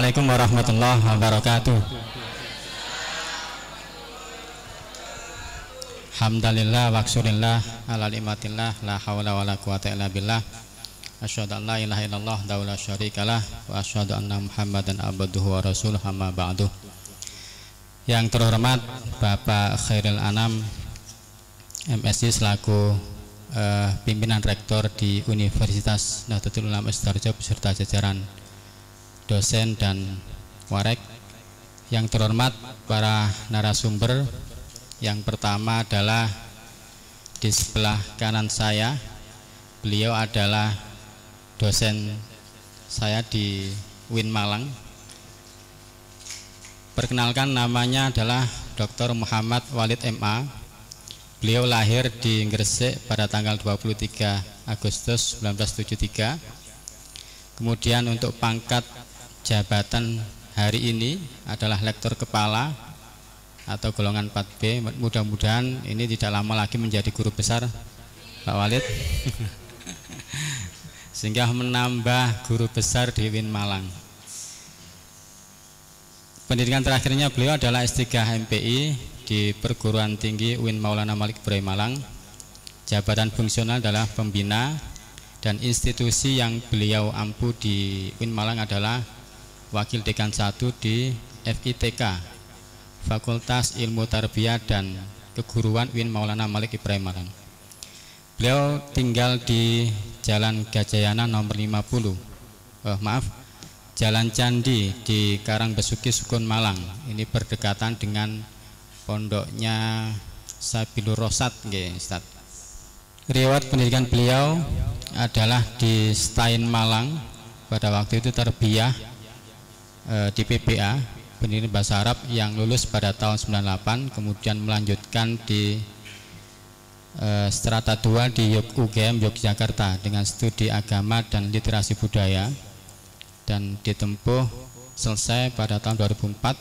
Assalamualaikum warahmatullahi wabarakatuh. Alhamdulillah wa syukurillah ala nikmatillah la haula wala quwata illa billah. Asyhadu an la ilaha illallah wa la syarikalah wa asyhadu anna Muhammadan abduhu wa rasuluh, amma ba'du. Yang terhormat Bapak Khairul Anam MSI selaku pimpinan rektor di Universitas Nahdlatul Ulama Sidoarjo beserta jajaran dosen dan warek. Yang terhormat para narasumber, yang pertama adalah di sebelah kanan saya, beliau adalah dosen saya di UIN Malang. Perkenalkan, namanya adalah Dr. Muhammad Walid MA. Beliau lahir di Gresik pada tanggal 23 Agustus 1973. Kemudian untuk pangkat jabatan hari ini adalah lektor kepala atau golongan 4B. Mudah-mudahan ini tidak lama lagi menjadi guru besar Pak Walid sehingga menambah guru besar di UIN Malang. Pendidikan terakhirnya beliau adalah S3 MPI di Perguruan Tinggi UIN Maulana Malik Ibrahim Malang. Jabatan fungsional adalah pembina, dan institusi yang beliau ampu di UIN Malang adalah Wakil Dekan 1 di FITK, Fakultas Ilmu Tarbiyah dan Keguruan UIN Maulana Malik Ibrahim Malang. Beliau tinggal di Jalan Gajayana nomor 50, Jalan Candi di Karangbesuki Sukun Malang. Ini berdekatan dengan pondoknya Sabilur Rosad, Ustaz. Riwayat pendidikan beliau adalah di Stein Malang, pada waktu itu tarbiyah di PPA, pendidikan bahasa Arab, yang lulus pada tahun 98, kemudian melanjutkan di strata 2 di UGM Yogyakarta dengan studi agama dan literasi budaya, dan ditempuh selesai pada tahun 2004,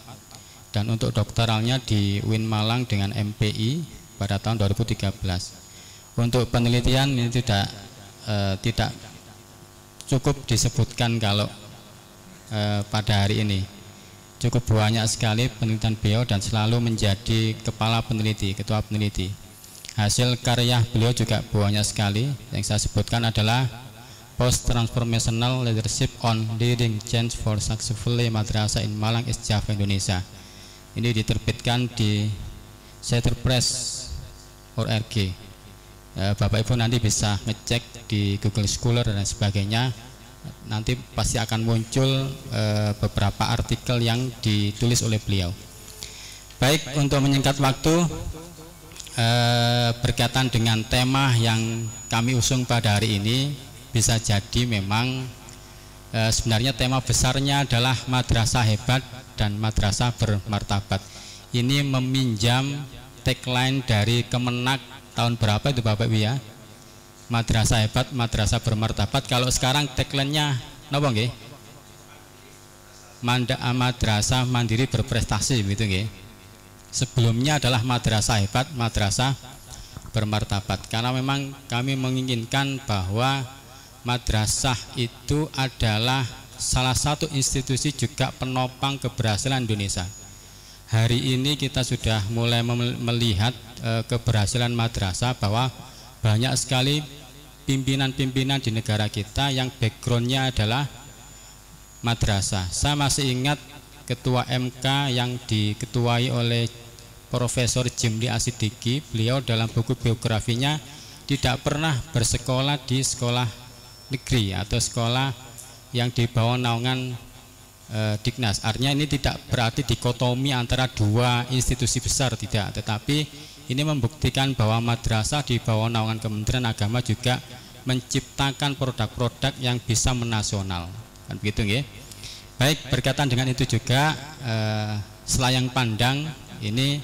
dan untuk doktoralnya di UIN Malang dengan MPI pada tahun 2013. Untuk penelitian ini tidak cukup disebutkan kalau pada hari ini. Cukup banyak sekali penelitian beliau dan selalu menjadi kepala peneliti, ketua peneliti. Hasil karya beliau juga banyak sekali. Yang saya sebutkan adalah Post Transformational Leadership on Leading Change for Successfully Madrasah in Malang, East Java, Indonesia. Ini diterbitkan di Setterpress.org. Bapak Ibu nanti bisa ngecek di Google Scholar dan sebagainya. Nanti pasti akan muncul beberapa artikel yang ditulis oleh beliau. Baik, untuk menyingkat waktu, berkaitan dengan tema yang kami usung pada hari ini, bisa jadi memang sebenarnya tema besarnya adalah madrasah hebat dan madrasah bermartabat. Ini meminjam tagline dari Kemenak tahun berapa itu Bapak Ibu ya? Madrasah hebat, madrasah bermartabat. Kalau sekarang tagline-nya napa nggih? Madrasah mandiri berprestasi, gitu nggih. Sebelumnya adalah madrasah hebat, madrasah bermartabat. Karena memang kami menginginkan bahwa madrasah itu adalah salah satu institusi juga penopang keberhasilan Indonesia. Hari ini kita sudah mulai melihat keberhasilan madrasah, bahwa banyak sekali pimpinan-pimpinan di negara kita yang backgroundnya adalah madrasah. Saya masih ingat ketua MK yang diketuai oleh Profesor Jimli Asidiki. Beliau dalam buku biografinya tidak pernah bersekolah di sekolah negeri atau sekolah yang di bawah naungan Dignas. Artinya ini tidak berarti dikotomi antara dua institusi besar, tidak, tetapi ini membuktikan bahwa madrasah di bawah naungan Kementerian Agama juga menciptakan produk-produk yang bisa menasional, kan begitu nggih? Baik, berkaitan dengan itu juga selayang pandang ini,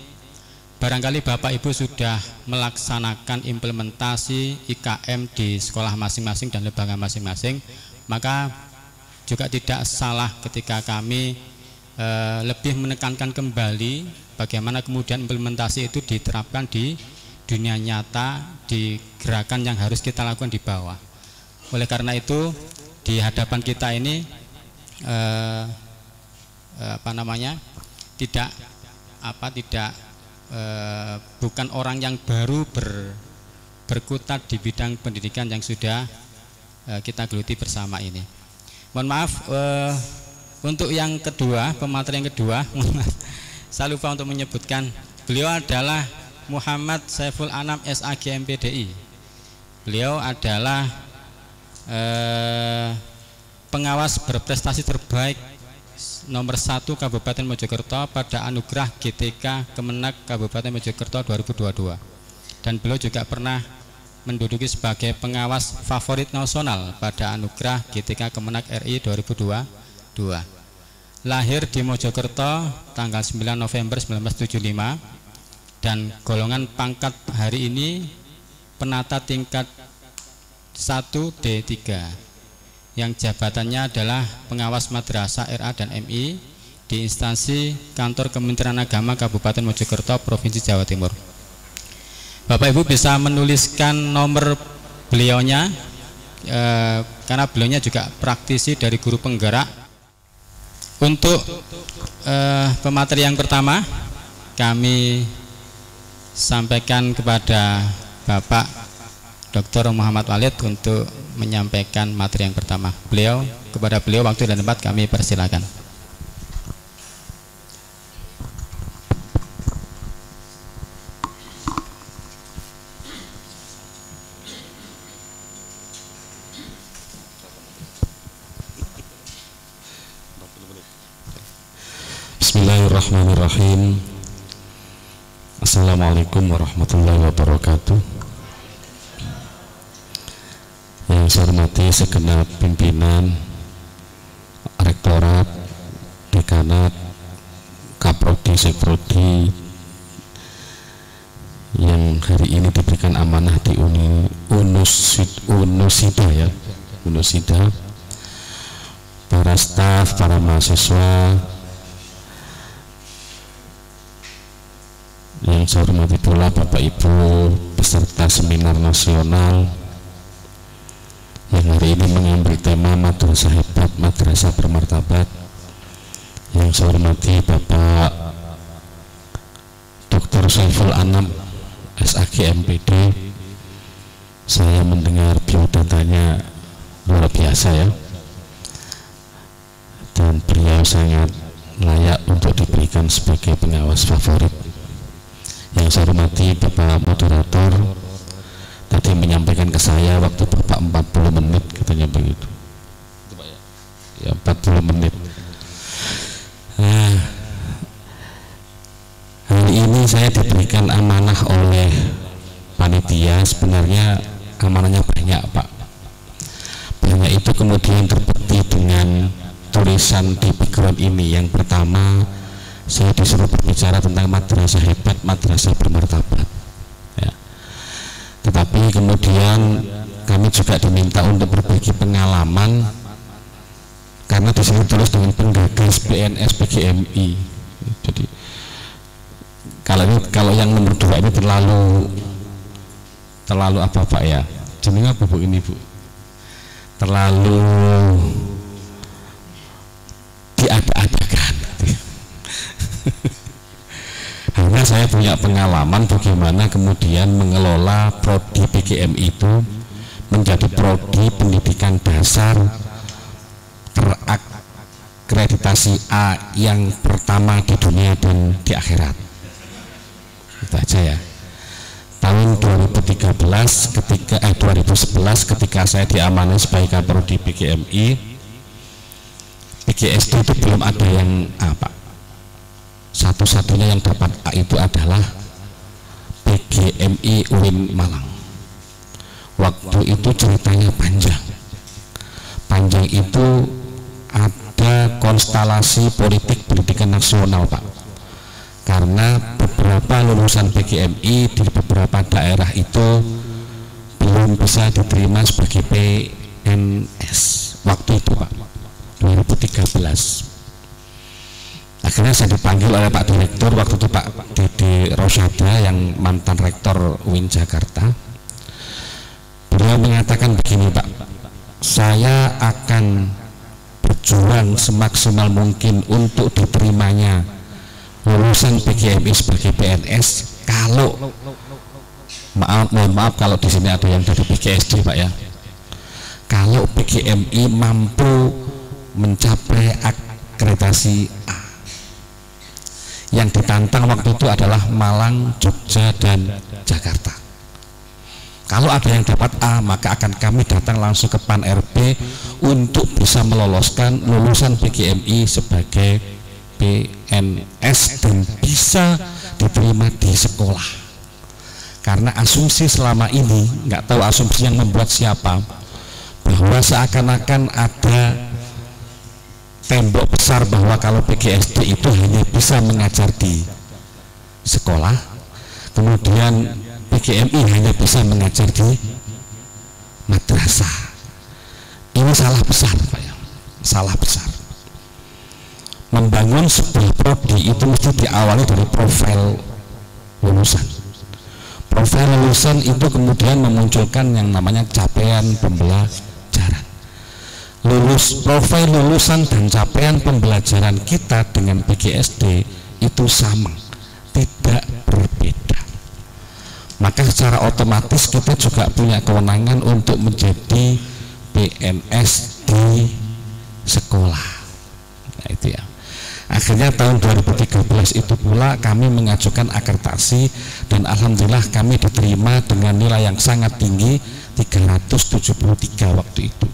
barangkali Bapak Ibu sudah melaksanakan implementasi IKM di sekolah masing-masing dan lembaga masing-masing, maka juga tidak salah ketika kami lebih menekankan kembali bagaimana kemudian implementasi itu diterapkan di dunia nyata, di gerakan yang harus kita lakukan di bawah. Oleh karena itu, di hadapan kita ini bukan orang yang baru berkutat di bidang pendidikan yang sudah kita geluti bersama ini. Mohon maaf untuk yang kedua, pemateri yang kedua saya lupa untuk menyebutkan, beliau adalah Muhammad Saiful Anam SAG MPDI. Beliau adalah pengawas berprestasi terbaik nomor 1 Kabupaten Mojokerto pada anugerah GTK Kemenak Kabupaten Mojokerto 2022, dan beliau juga pernah menduduki sebagai pengawas favorit nasional pada anugerah GTK Kemenak RI 2022. Lahir di Mojokerto tanggal 9 November 1975 dan golongan pangkat hari ini penata tingkat 1 D3 yang jabatannya adalah pengawas madrasah RA dan MI di instansi Kantor Kementerian Agama Kabupaten Mojokerto Provinsi Jawa Timur. Bapak Ibu bisa menuliskan nomor beliaunya karena beliaunya juga praktisi dari guru penggerak. Untuk pemateri yang pertama kami sampaikan kepada Bapak Dr. Muhammad Walid untuk menyampaikan materi yang pertama. Kepada beliau waktu dan tempat kami persilakan. Bismillahirrahmanirrahim. Assalamualaikum warahmatullahi wabarakatuh. Yang saya hormati segenap pimpinan Rektorat, Dekanat, Kaprodi, Sekprodi yang hari ini diberikan amanah di Unusida, para staf, para mahasiswa yang saya hormati pula Bapak Ibu peserta seminar nasional yang hari ini mengambil tema Madrasah Hebat, Madrasah Bermartabat. Yang saya hormati Bapak Dr. Saiful Anam SAG MPD. Saya mendengar biodatanya luar biasa ya, dan beliau sangat layak untuk diberikan sebagai pengawas favorit. Yang saya hormati Bapak moderator tadi menyampaikan ke saya waktu Bapak 40 menit katanya begitu ya, 40 menit. Nah, hari ini saya diberikan amanah oleh panitia. Sebenarnya amanahnya banyak Pak, banyak itu kemudian terbukti dengan tulisan di background ini. Yang pertama, saya disuruh berbicara tentang madrasah hebat, madrasah bermartabat ya. Tetapi kemudian kami juga diminta untuk berbagi pengalaman karena di sini tulis dengan penggagas PNS PGMI. Jadi kalau yang nomor 2 ini terlalu apa Pak ya? Jenenge apa Bu ini Bu? Terlalu diada-adakan. Hanya saya punya pengalaman bagaimana kemudian mengelola prodi PGMI itu menjadi prodi pendidikan dasar terakreditasi A yang pertama di dunia dan di akhirat. Itu aja ya. Tahun 2011 ketika saya diamanai sebagai kaprodi PGMI, PGSD itu belum ada yang apa. Satu-satunya yang dapat A itu adalah PGMI UIN Malang. Waktu itu ceritanya panjang itu ada konstelasi politik pendidikan nasional Pak, karena beberapa lulusan PGMI di beberapa daerah itu belum bisa diterima sebagai PNS waktu itu Pak, 2013. Akhirnya saya dipanggil oleh Pak Direktur waktu itu Pak Dede Rosyada yang mantan Rektor UIN Jakarta. Beliau mengatakan begini Pak, saya akan berjuang semaksimal mungkin untuk diterimanya lulusan PGMI sebagai PNS. Kalau mohon maaf kalau di sini ada yang dari PGSD Pak ya, kalau PGMI mampu mencapai akreditasi A, yang ditantang waktu itu adalah Malang, Jogja, dan Jakarta. Kalau ada yang dapat A, maka akan kami datang langsung ke PAN RB untuk bisa meloloskan lulusan PGMI sebagai PNS dan bisa diterima di sekolah. Karena asumsi selama ini, nggak tahu asumsi yang membuat siapa, bahwa seakan-akan ada tembok besar bahwa kalau PGSD itu hanya bisa mengajar di sekolah, kemudian PGMI hanya bisa mengajar di madrasah. Ini salah besar Pak ya, salah besar. Membangun sebuah prodi itu mesti diawali dari profil lulusan. Profil lulusan itu kemudian memunculkan yang namanya capaian pembelajaran. Profil lulusan dan capaian pembelajaran kita dengan PGSD itu sama, tidak berbeda. Maka secara otomatis kita juga punya kewenangan untuk menjadi PNS di sekolah. Nah itu ya. Akhirnya tahun 2013 itu pula kami mengajukan akreditasi dan alhamdulillah kami diterima dengan nilai yang sangat tinggi, 373 waktu itu.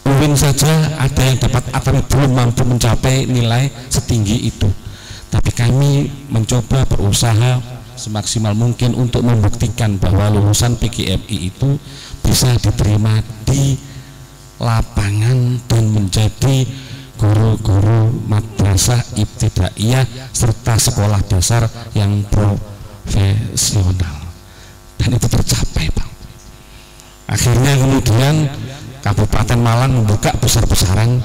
UIN saja ada yang dapat atau belum mampu mencapai nilai setinggi itu. Tapi kami mencoba berusaha semaksimal mungkin untuk membuktikan bahwa lulusan PGMI itu bisa diterima di lapangan dan menjadi guru-guru madrasah ibtidaiyah serta sekolah dasar yang profesional, dan itu tercapai Pak. Akhirnya kemudian Kabupaten Malang membuka besar-besaran,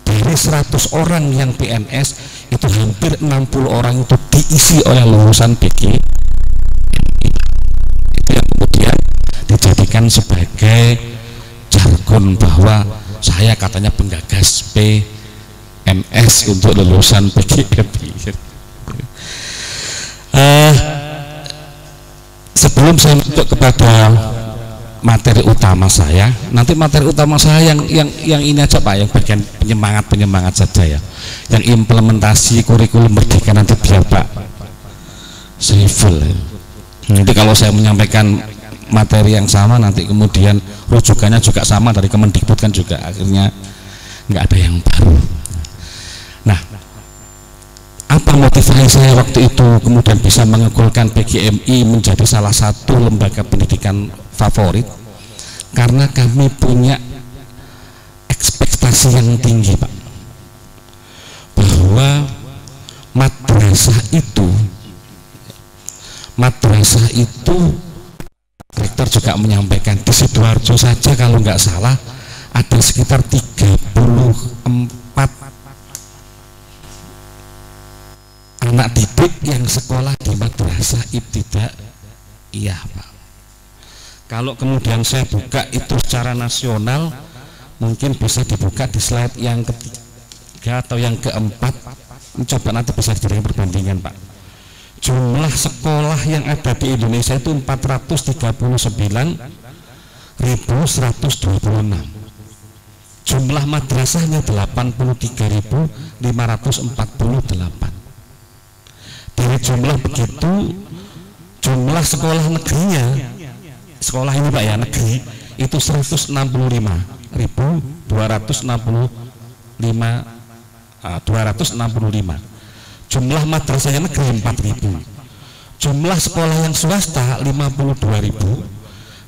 dari 100 orang yang PNS itu hampir 60 orang itu diisi oleh lulusan PGMI. Itu yang kemudian dijadikan sebagai jargon bahwa saya katanya penggagas PNS untuk lulusan PGMI. Sebelum saya masuk kepada materi utama saya, nanti materi utama saya yang ini aja Pak, yang bagian penyemangat saja ya, yang implementasi kurikulum merdeka nanti biar Pak Saiful. Nanti kalau saya menyampaikan materi yang sama nanti kemudian rujukannya juga sama dari Kemendikbud kan juga akhirnya nggak ada yang baru. Nah, apa motivasi saya waktu itu kemudian bisa mengusulkan PGMI menjadi salah satu lembaga pendidikan favorit? Karena kami punya ekspektasi yang tinggi Pak, bahwa madrasah itu Rektor juga menyampaikan di Sidoarjo saja kalau nggak salah ada sekitar 34 anak didik yang sekolah di madrasah ibtidaiyah Pak. Kalau kemudian saya buka itu secara nasional, mungkin bisa dibuka di slide yang ketiga atau yang keempat. Coba nanti bisa dijadikan perbandingan Pak. Jumlah sekolah yang ada di Indonesia itu 439.126. Jumlah madrasahnya 83.548. Dari jumlah begitu, jumlah sekolah negerinya, sekolah ini Pak ya, negeri itu 265. Jumlah madrasah yang negeri 4.000. Jumlah sekolah yang swasta 52.000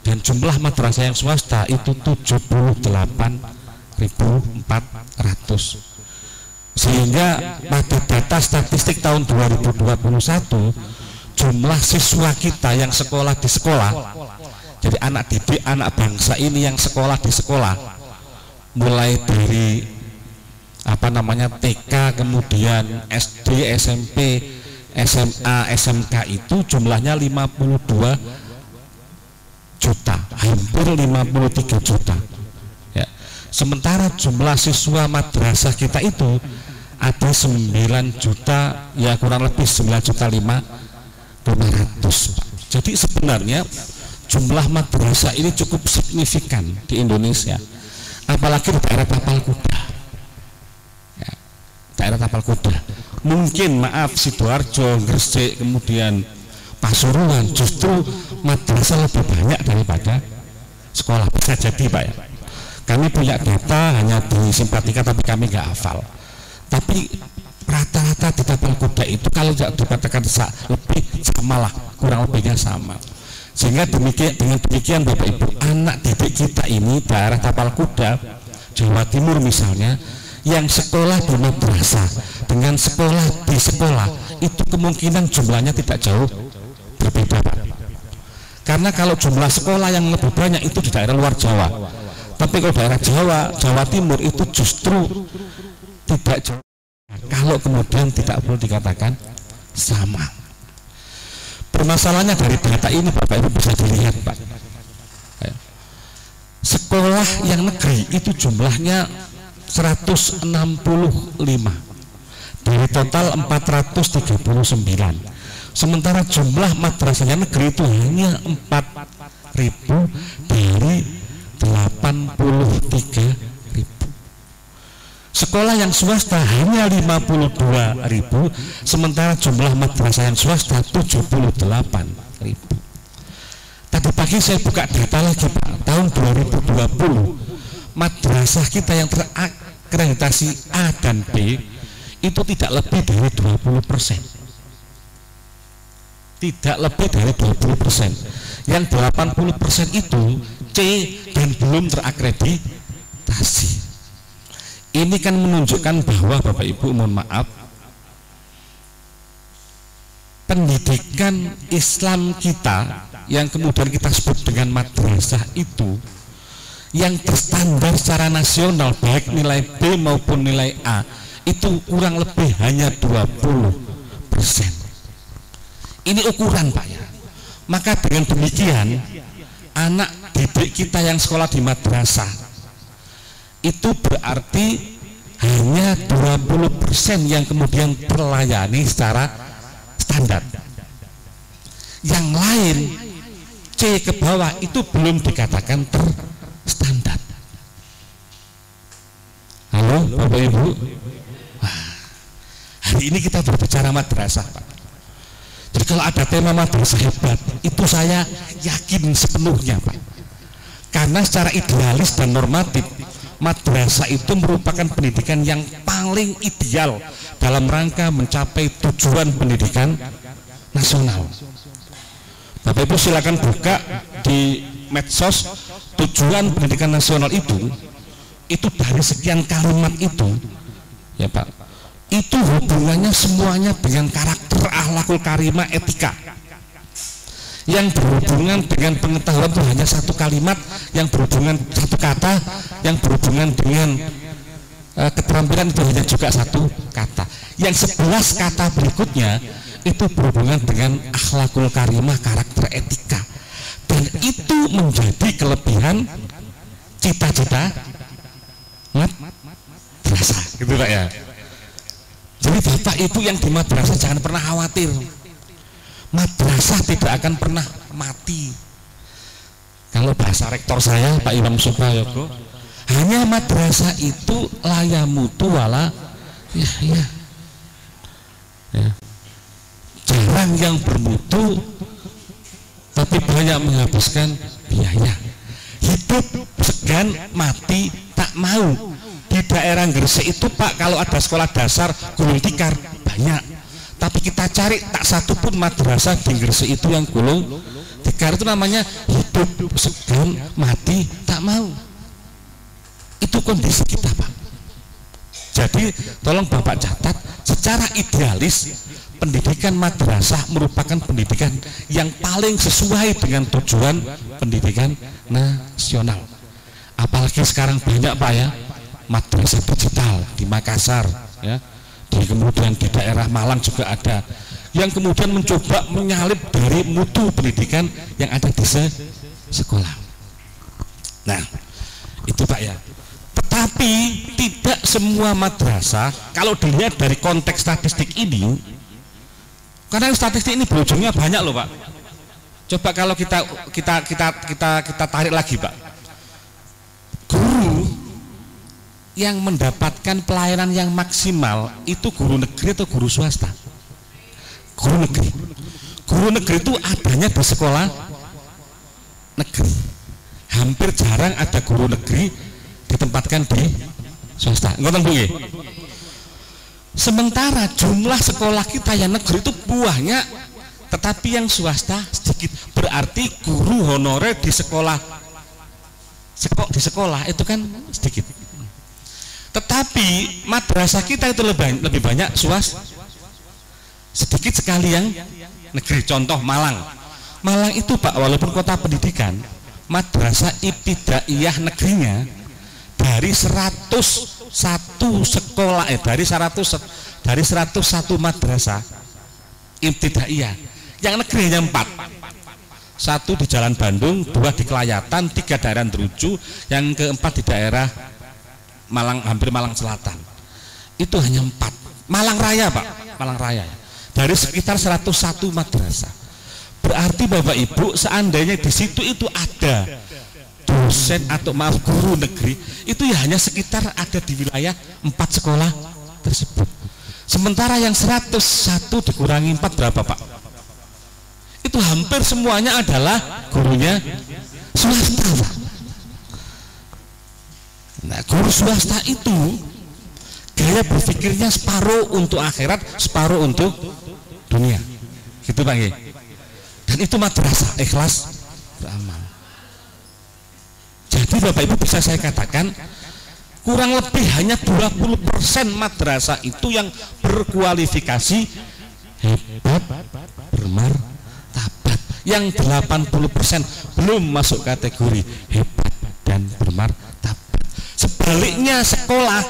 dan jumlah madrasah yang swasta itu 78.400. Sehingga pada data statistik tahun 2021 jumlah siswa kita yang sekolah di sekolah, jadi anak didik anak bangsa ini yang sekolah di sekolah, mulai dari TK, kemudian SD, SMP, SMA, SMK itu jumlahnya 52 juta, hampir 53 juta ya. Sementara jumlah siswa madrasah kita itu ada 9 juta, ya kurang lebih 9.500.000. Jadi sebenarnya jumlah madrasah ini cukup signifikan di Indonesia, apalagi di daerah tapal kuda. Ya, daerah tapal kuda. Mungkin maaf Sidoarjo, Gresik, kemudian Pasuruan justru madrasah lebih banyak daripada sekolah. Bisa jadi Pak ya. Kami punya data hanya di Simpatika tapi kami nggak hafal. Tapi rata-rata di tapal kuda itu kalau tidak dikatakan lebih samalah, kurang lebihnya sama. Sehingga dengan demikian Bapak Ibu, anak didik kita ini daerah tapal kuda Jawa Timur misalnya, yang sekolah di madrasah dengan sekolah di sekolah itu kemungkinan jumlahnya tidak jauh berbeda Pak. Karena kalau jumlah sekolah yang lebih banyak itu di daerah luar Jawa, tapi kalau daerah Jawa Timur itu justru tidak jauh. Kalau kemudian tidak perlu dikatakan sama. Permasalahannya dari data ini Bapak Ibu bisa dilihat Pak, sekolah yang negeri itu jumlahnya 165 dari total 439. Sementara jumlah madrasah negeri itu hanya 4.000 dari 83.000. Sekolah yang swasta hanya 52.000, sementara jumlah madrasah yang swasta 78.000. Tadi pagi saya buka data lagi Pak, tahun 2020 madrasah kita yang terakreditasi A dan B itu tidak lebih dari 20%. Tidak lebih dari 20%. Yang 80% itu C dan belum terakreditasi. Ini kan menunjukkan bahwa Bapak Ibu mohon maaf, pendidikan Islam kita yang kemudian kita sebut dengan madrasah itu yang terstandar secara nasional baik nilai B maupun nilai A itu kurang lebih hanya 20%. Ini ukuran Pak ya. Maka dengan demikian anak didik kita yang sekolah di madrasah itu berarti hanya 20% yang kemudian terlayani secara standar. Yang lain C ke bawah itu belum dikatakan terstandar. Halo Bapak Ibu. Wah, hari ini kita berbicara madrasah Pak. Jadi kalau ada tema madrasah hebat, itu saya yakin sepenuhnya Pak. Karena secara idealis dan normatif madrasah itu merupakan pendidikan yang paling ideal dalam rangka mencapai tujuan pendidikan nasional. Bapak Ibu silakan buka di medsos tujuan pendidikan nasional itu dari sekian kalimat itu ya Pak, itu hubungannya semuanya dengan karakter akhlakul karimah etika. Yang berhubungan dengan pengetahuan itu hanya satu kalimat, yang berhubungan satu kata, yang berhubungan dengan keterampilan itu hanya juga satu kata. Yang 11 kata berikutnya itu berhubungan dengan akhlakul karimah, karakter etika, dan itu menjadi kelebihan cita-cita madrasah, gitu Pak ya. Jadi Bapak Ibu yang di madrasah jangan pernah khawatir. Madrasah tidak akan pernah mati. Kalau bahasa rektor saya Pak Imam Suprayogo, hanya madrasah itu layamutu wala ya. Jarang yang bermutu tapi banyak menghabiskan biaya. Hidup segan, mati tak mau. Di daerah Gresik itu Pak, kalau ada sekolah dasar gulung tikar banyak, tapi kita cari tak satu pun madrasah di Gresik itu yang gulung tikar. Itu namanya hidup segan, mati tak mau. Itu kondisi kita Pak. Jadi tolong Bapak catat, secara idealis pendidikan madrasah merupakan pendidikan yang paling sesuai dengan tujuan pendidikan nasional. Apalagi sekarang banyak Pak ya madrasah digital di Makassar ya, kemudian di daerah Malang juga ada yang kemudian mencoba menyalip dari mutu pendidikan yang ada di sekolah. Nah itu Pak ya, Tapi tidak semua madrasah, kalau dilihat dari konteks statistik ini, karena statistik ini berujungnya banyak loh Pak. Coba kalau kita tarik lagi Pak, guru yang mendapatkan pelayanan yang maksimal itu guru negeri atau guru swasta? Guru negeri. Guru negeri itu adanya di sekolah negeri. Hampir jarang ada guru negeri ditempatkan di swasta. Ngoten Bu nggih. Sementara jumlah sekolah kita yang negeri itu banyak, tetapi yang swasta sedikit. Berarti guru honorer di sekolah itu kan sedikit. Tetapi madrasah kita itu lebih banyak swasta. Sedikit sekali yang negeri. Contoh Malang. Malang itu Pak, walaupun kota pendidikan, madrasah ibtidaiyah negerinya dari 101 sekolah dari 101 madrasah ibtidaiyah, yang negeri hanya 4. 1 di Jalan Bandung, 2 di Kelayatan, 3 daerah Druju, yang keempat di daerah Malang, hampir Malang Selatan. Itu hanya 4. Malang Raya Pak, Malang Raya. Dari sekitar 101 madrasah. Berarti Bapak Ibu, seandainya di situ itu ada dosen atau maaf guru negeri, itu ya hanya sekitar ada di wilayah 4 sekolah tersebut. Sementara yang 101 dikurangi 4 berapa Pak? Itu hampir semuanya adalah gurunya swasta Pak. Nah, guru swasta itu gaya berpikirnya separuh untuk akhirat, separuh untuk dunia, gitu Pak Nggih. Dan itu madrasah ikhlas beramal. Jadi Bapak Ibu bisa saya katakan kurang lebih hanya 20% madrasah itu yang berkualifikasi hebat, bermartabat. Yang 80% belum masuk kategori hebat dan bermartabat. Sebaliknya sekolah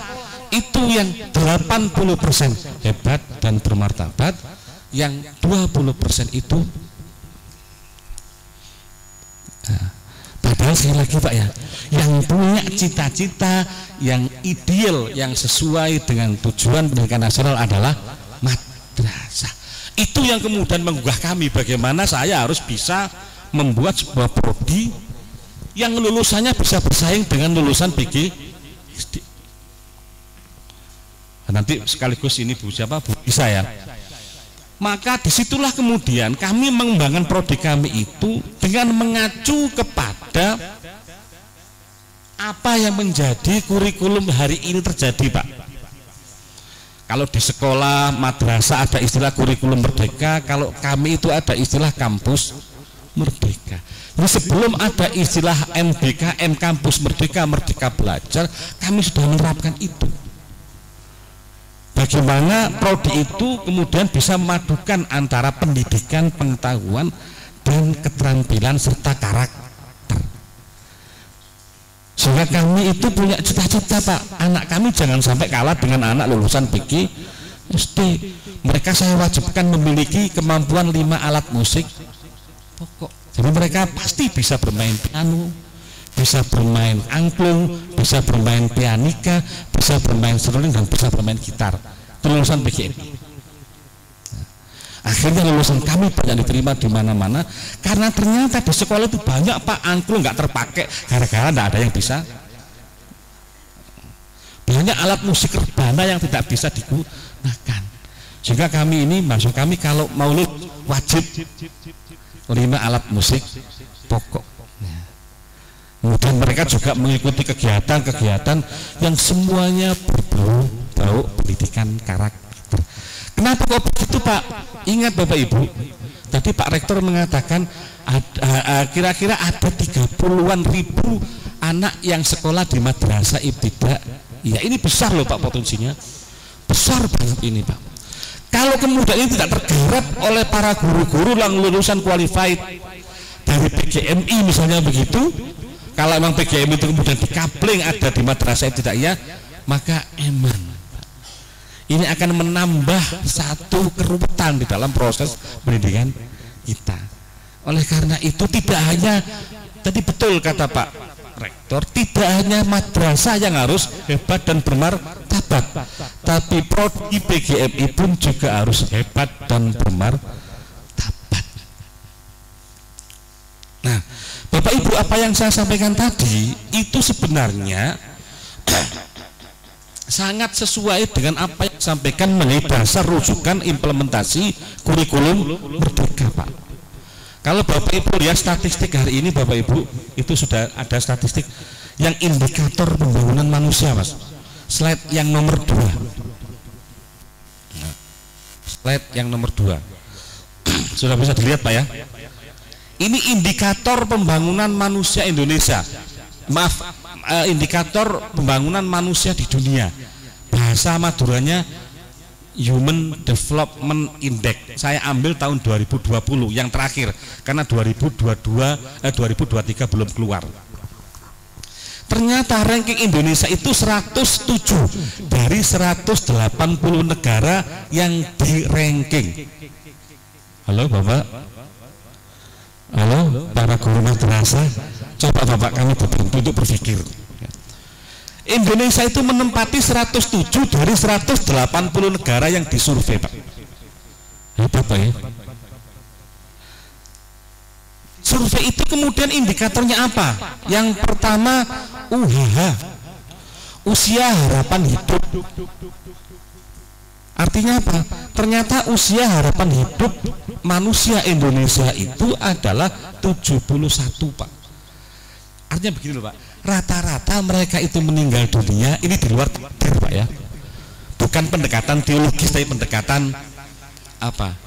itu yang 80% hebat dan bermartabat, yang 20% itu padahal sekali lagi Pak ya, yang punya cita-cita yang ideal, yang sesuai dengan tujuan pendidikan nasional adalah madrasah. Itu yang kemudian menggugah kami, bagaimana saya harus bisa membuat sebuah prodi yang lulusannya bisa bersaing dengan lulusan PGSD. Nanti sekaligus ini Bu siapa? Bu Isa ya. Maka disitulah kemudian kami mengembangkan prodi kami itu dengan mengacu kepada apa yang menjadi kurikulum hari ini terjadi Pak. Kalau di sekolah madrasah ada istilah kurikulum merdeka, kalau kami itu ada istilah kampus merdeka. Jadi sebelum ada istilah MBKM kampus merdeka, merdeka belajar, kami sudah menerapkan itu. Bagaimana prodi itu kemudian bisa memadukan antara pendidikan, pengetahuan, dan keterampilan serta karakter. Sehingga kami itu punya cita-cita Pak, anak kami jangan sampai kalah dengan anak lulusan PGSD. Mereka saya wajibkan memiliki kemampuan 5 alat musik pokok. Jadi mereka pasti bisa bermain piano, bisa bermain angklung, bisa bermain pianika, bisa bermain seruling, dan bisa bermain gitar. Itu lulusan PGMI. Akhirnya lulusan kami banyak diterima di mana-mana karena ternyata di sekolah itu banyak Pak angklung nggak terpakai gara-gara nggak ada yang bisa. Banyak alat musik rebana yang tidak bisa digunakan. Sehingga kami ini, maksud kami kalau maulid wajib 5 alat musik pokok. Kemudian mereka juga mengikuti kegiatan-kegiatan yang semuanya berbau pendidikan karakter. Kenapa kok begitu Pak? Ingat Bapak Ibu, tadi Pak Rektor mengatakan kira-kira ada 30-an ribu anak yang sekolah di madrasah ibtidaiyah. Ya ini besar loh Pak potensinya, besar banget ini Pak. Kalau kemudian ini tidak tergarap oleh para guru-guru yang lulusan qualified dari PGMI misalnya begitu, kalau memang PGMI itu kemudian dikapling ada di madrasah ibtidaiyah, maka ini akan menambah satu keruwetan di dalam proses pendidikan kita. Oleh karena itu tidak hanya tadi betul kata Pak rektor, tidak hanya madrasah yang harus hebat dan bermartabat, tapi prodi PGMI pun juga harus hebat dan bermartabat. Nah, Bapak Ibu, apa yang saya sampaikan tadi itu sebenarnya sangat sesuai dengan apa yang disampaikan mengenai dasar rujukan implementasi kurikulum Merdeka, Pak. Kalau Bapak Ibu lihat statistik hari ini, Bapak Ibu, itu sudah ada statistik yang indikator pembangunan manusia, Mas. Slide yang nomor 2. Nah, slide yang nomor 2. Sudah bisa dilihat, Pak ya. Ini indikator pembangunan manusia Indonesia. Maaf, indikator pembangunan manusia di dunia. Bahasa Maduranya Human Development Index. Saya ambil tahun 2020 yang terakhir karena 2023 belum keluar. Ternyata ranking Indonesia itu 107 dari 180 negara yang di ranking. Halo Bapak, halo para guru madrasah, coba Bapak kami dibantu untuk berpikir. Indonesia itu menempati 107 dari 180 negara yang disurvei, Pak. Hebat, Pak ya. Survei itu kemudian indikatornya apa? Yang pertama UHH, usia harapan hidup. Artinya apa? Ternyata usia harapan hidup manusia Indonesia itu adalah 71, Pak. Artinya begini loh, Pak. Rata-rata mereka itu meninggal dunia ini di luar takdir, Pak ya. Bukan pendekatan teologis, tapi pendekatan apa?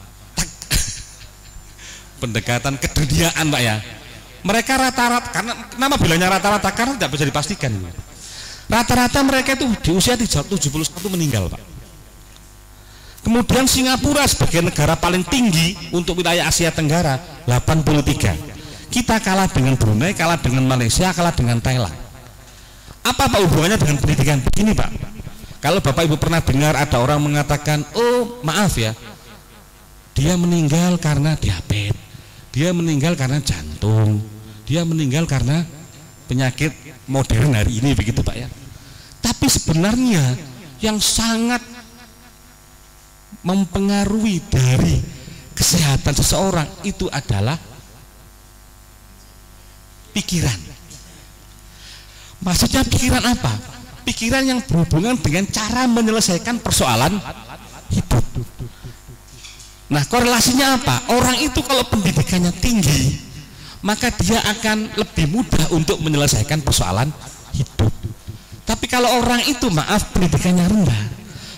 Pendekatan keduniaan, Pak ya. Mereka rata-rata, karena nama bilangnya rata-rata karena tidak bisa dipastikan. Rata-rata mereka itu di usia 71 meninggal, Pak. Kemudian Singapura sebagai negara paling tinggi untuk wilayah Asia Tenggara 83. Kita kalah dengan Brunei, kalah dengan Malaysia, kalah dengan Thailand. Apa Pak hubungannya dengan pendidikan? Begini Pak, kalau Bapak Ibu pernah dengar ada orang mengatakan, oh maaf ya, dia meninggal karena diabetes, dia meninggal karena jantung, dia meninggal karena penyakit modern hari ini, begitu Pak ya. Tapi sebenarnya yang sangat mempengaruhi dari kesehatan seseorang itu adalah pikiran. Maksudnya pikiran apa? Pikiran yang berhubungan dengan cara menyelesaikan persoalan hidup. Nah, korelasinya apa? Orang itu kalau pendidikannya tinggi, maka dia akan lebih mudah untuk menyelesaikan persoalan hidup. Tapi kalau orang itu maaf pendidikannya rendah,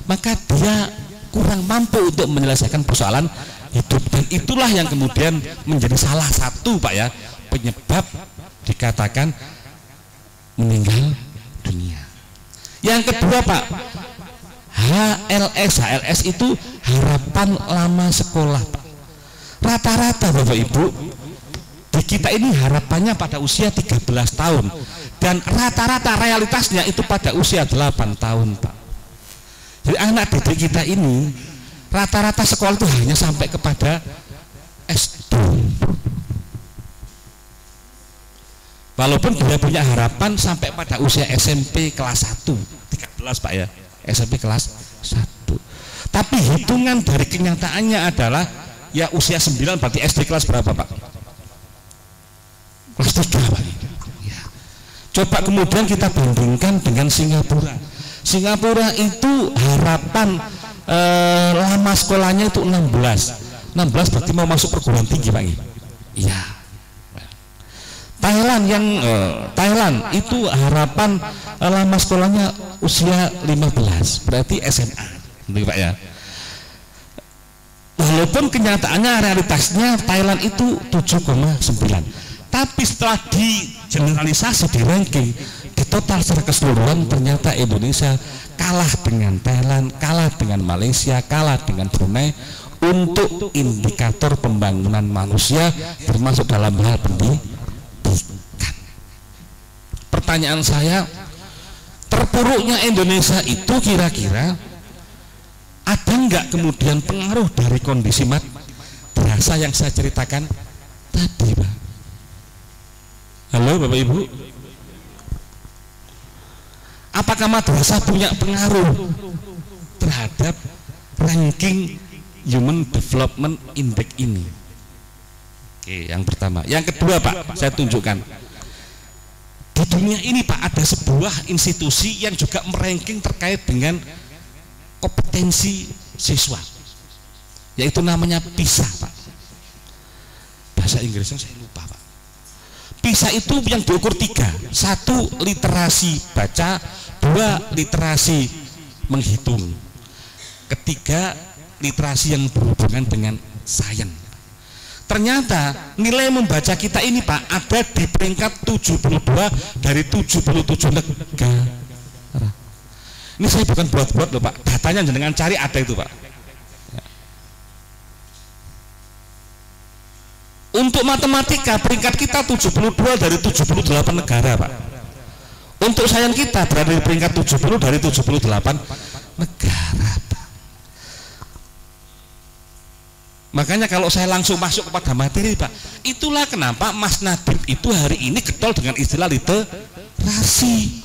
maka dia kurang mampu untuk menyelesaikan persoalan hidup. Dan itulah yang kemudian menjadi salah satu Pak ya penyebab dikatakan meninggal dunia. Yang kedua Pak, HLS itu harapan lama sekolah, Pak. Rata-rata Bapak Ibu di kita ini harapannya pada usia 13 tahun dan rata-rata realitasnya itu pada usia 8 tahun, Pak. Jadi anak didik kita ini rata-rata sekolah itu hanya sampai kepada S2. Walaupun dia punya harapan sampai pada usia SMP kelas 1, 13 Pak ya, SMP kelas 1. Tapi hitungan dari kenyataannya adalah ya usia 9 berarti SD kelas berapa Pak? Kelas 3 Pak. Ya. Coba kemudian kita bandingkan dengan Singapura. Singapura itu harapan lama sekolahnya itu 16 berarti mau masuk perguruan tinggi Pak. Iya. Thailand itu harapan lama sekolahnya usia 15 berarti SMA, Pak ya. Walaupun kenyataannya realitasnya Thailand itu 7,9, tapi setelah di generalisasi di ranking di total secara keseluruhan ternyata Indonesia kalah dengan Thailand, kalah dengan Malaysia, kalah dengan Brunei untuk indikator pembangunan manusia termasuk dalam hal pendidikan. Pertanyaan saya, terpuruknya Indonesia itu kira-kira ada nggak kemudian pengaruh dari kondisi madrasah yang saya ceritakan tadi, Pak? Halo Bapak Ibu, Apakah madrasah punya pengaruh terhadap ranking Human Development Index ini? Oke, yang pertama. Yang kedua Pak, saya tunjukkan di dunia ini Pak ada sebuah institusi yang juga meranking terkait dengan kompetensi siswa, yaitu namanya PISA Pak. Bahasa Inggrisnya saya lupa Pak. PISA itu yang diukur 3, 1 literasi baca, 2 literasi menghitung, ketiga literasi yang berhubungan dengan sains. Ternyata nilai membaca kita ini Pak ada di peringkat 72 dari 77 negara. Ini saya bukan buat-buat loh Pak, datanya jenengan cari ada itu Pak. Untuk matematika peringkat kita 72 dari 78 negara Pak. Untuk sains kita berada di peringkat 70 dari 78 negara Pak. Makanya kalau saya langsung masuk kepada materi Pak, itulah kenapa Mas Nadim itu hari ini getol dengan istilah literasi.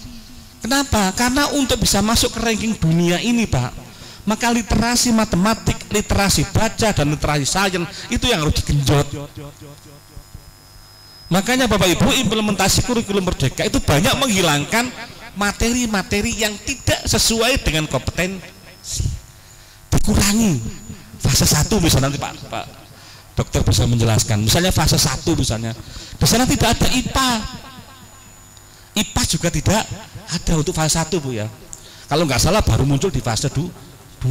Kenapa? Karena untuk bisa masuk ke ranking dunia ini Pak, maka literasi matematik, literasi baca, dan literasi sains itu yang harus digenjot. Makanya Bapak Ibu, implementasi kurikulum Merdeka itu banyak menghilangkan materi-materi yang tidak sesuai dengan kompetensi, dikurangi. Fase 1 misalnya nanti Pak dokter bisa menjelaskan, misalnya fase 1 misalnya di sana tidak ada IPA juga tidak ada untuk fase 1 Bu ya, kalau nggak salah baru muncul di fase 2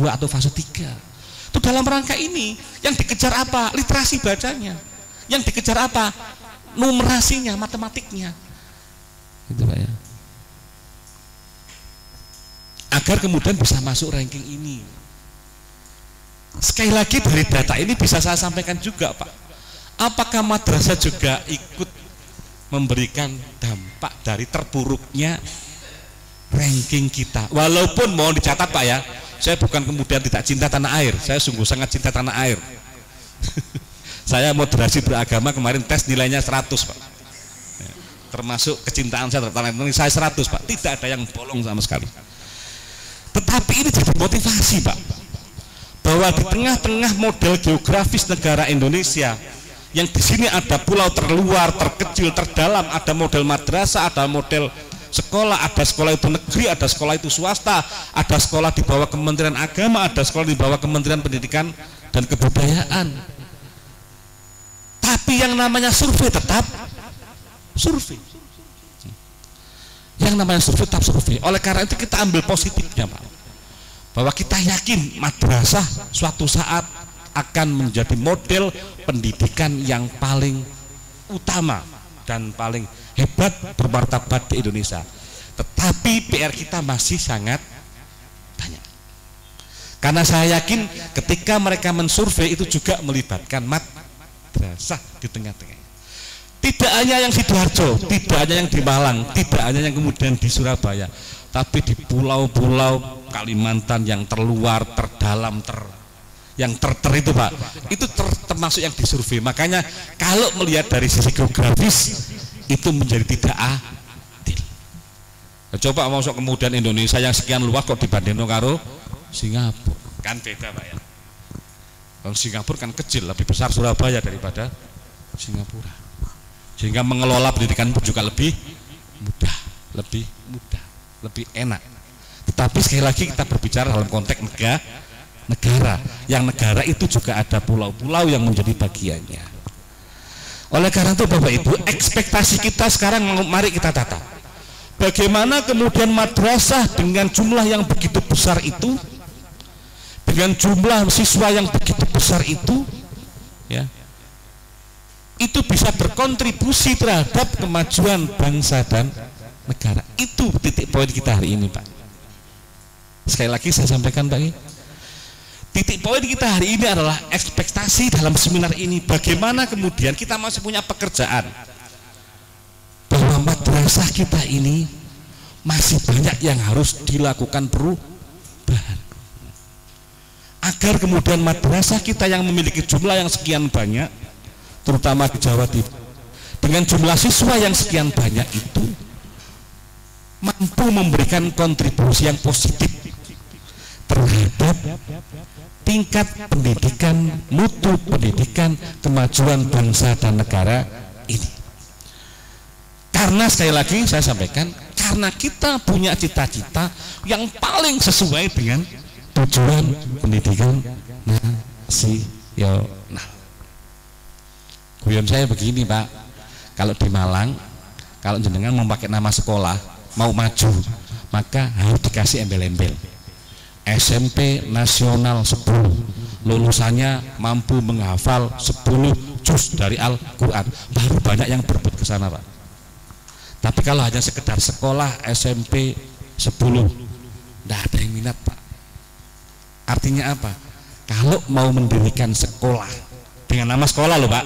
atau fase 3. Itu dalam rangka ini yang dikejar apa? Literasi bacanya. Yang dikejar apa? Numerasinya, matematiknya gitu Pak ya, agar kemudian bisa masuk ranking ini. Sekali lagi dari data ini bisa saya sampaikan juga Pak, apakah madrasah juga ikut memberikan dampak dari terpuruknya ranking kita? Walaupun mohon dicatat Pak ya, saya bukan kemudian tidak cinta tanah air, saya sungguh sangat cinta tanah air. Saya moderasi beragama kemarin tes nilainya 100 Pak, termasuk kecintaan saya terhadap tanah air saya 100 Pak, tidak ada yang bolong sama sekali. Tetapi ini jadi motivasi Pak, bahwa di tengah-tengah model geografis negara Indonesia yang di sini ada pulau terluar, terkecil, terdalam, ada model madrasah, ada model sekolah, ada sekolah itu negeri, ada sekolah itu swasta, ada sekolah di bawah Kementerian Agama, ada sekolah di bawah Kementerian Pendidikan dan Kebudayaan. Tapi yang namanya survei tetap survei. Yang namanya survei tetap survei. Oleh karena itu kita ambil positifnya Pak, bahwa kita yakin madrasah suatu saat akan menjadi model pendidikan yang paling utama dan paling hebat bermartabat di Indonesia. Tetapi PR kita masih sangat banyak. Karena saya yakin ketika mereka mensurvei itu juga melibatkan madrasah di tengah-tengah. Tidak hanya yang Sidoarjo, tidak hanya yang di Malang, tidak hanya yang kemudian di Surabaya, tapi di pulau-pulau Kalimantan yang terluar, terdalam, yang itu Pak, itu termasuk yang disurvei. Makanya kalau melihat dari sisi geografis itu menjadi tidak adil. Coba masuk kemudian Indonesia yang sekian luas kok dibandingkan karo Singapura, kan beda Pak ya. Kalau Singapura kan kecil, lebih besar Surabaya daripada Singapura, sehingga mengelola pendidikan pun juga lebih mudah, lebih enak. Tetapi sekali lagi kita berbicara dalam konteks negara, yang negara itu juga ada pulau-pulau yang menjadi bagiannya. Oleh karena itu Bapak Ibu, ekspektasi kita sekarang mari kita tata bagaimana kemudian madrasah dengan jumlah yang begitu besar itu, dengan jumlah siswa yang begitu besar itu ya, itu bisa berkontribusi terhadap kemajuan bangsa dan negara. Itu titik poin kita hari ini Pak. Sekali lagi saya sampaikan Pak, titik poin kita hari ini adalah ekspektasi dalam seminar ini, bagaimana kemudian kita masih punya pekerjaan, bahwa madrasah kita ini masih banyak yang harus dilakukan perubahan, agar kemudian madrasah kita yang memiliki jumlah yang sekian banyak, terutama di Jawa Timur, dengan jumlah siswa yang sekian banyak itu mampu memberikan kontribusi yang positif terhadap tingkat pendidikan, mutu pendidikan, kemajuan bangsa dan negara ini. Karena sekali lagi saya sampaikan, karena kita punya cita-cita yang paling sesuai dengan tujuan pendidikan nasional. Guyon saya begini Pak, kalau di Malang, kalau jenengan mau pakai nama sekolah, mau maju, maka harus dikasih embel-embel SMP Nasional 10, lulusannya mampu menghafal 10 juz dari Al-Quran, baru banyak yang berebut ke sana Pak. Tapi kalau hanya sekedar sekolah SMP 10, tidak ada yang minat Pak. Artinya apa? Kalau mau mendirikan sekolah dengan nama sekolah loh Pak,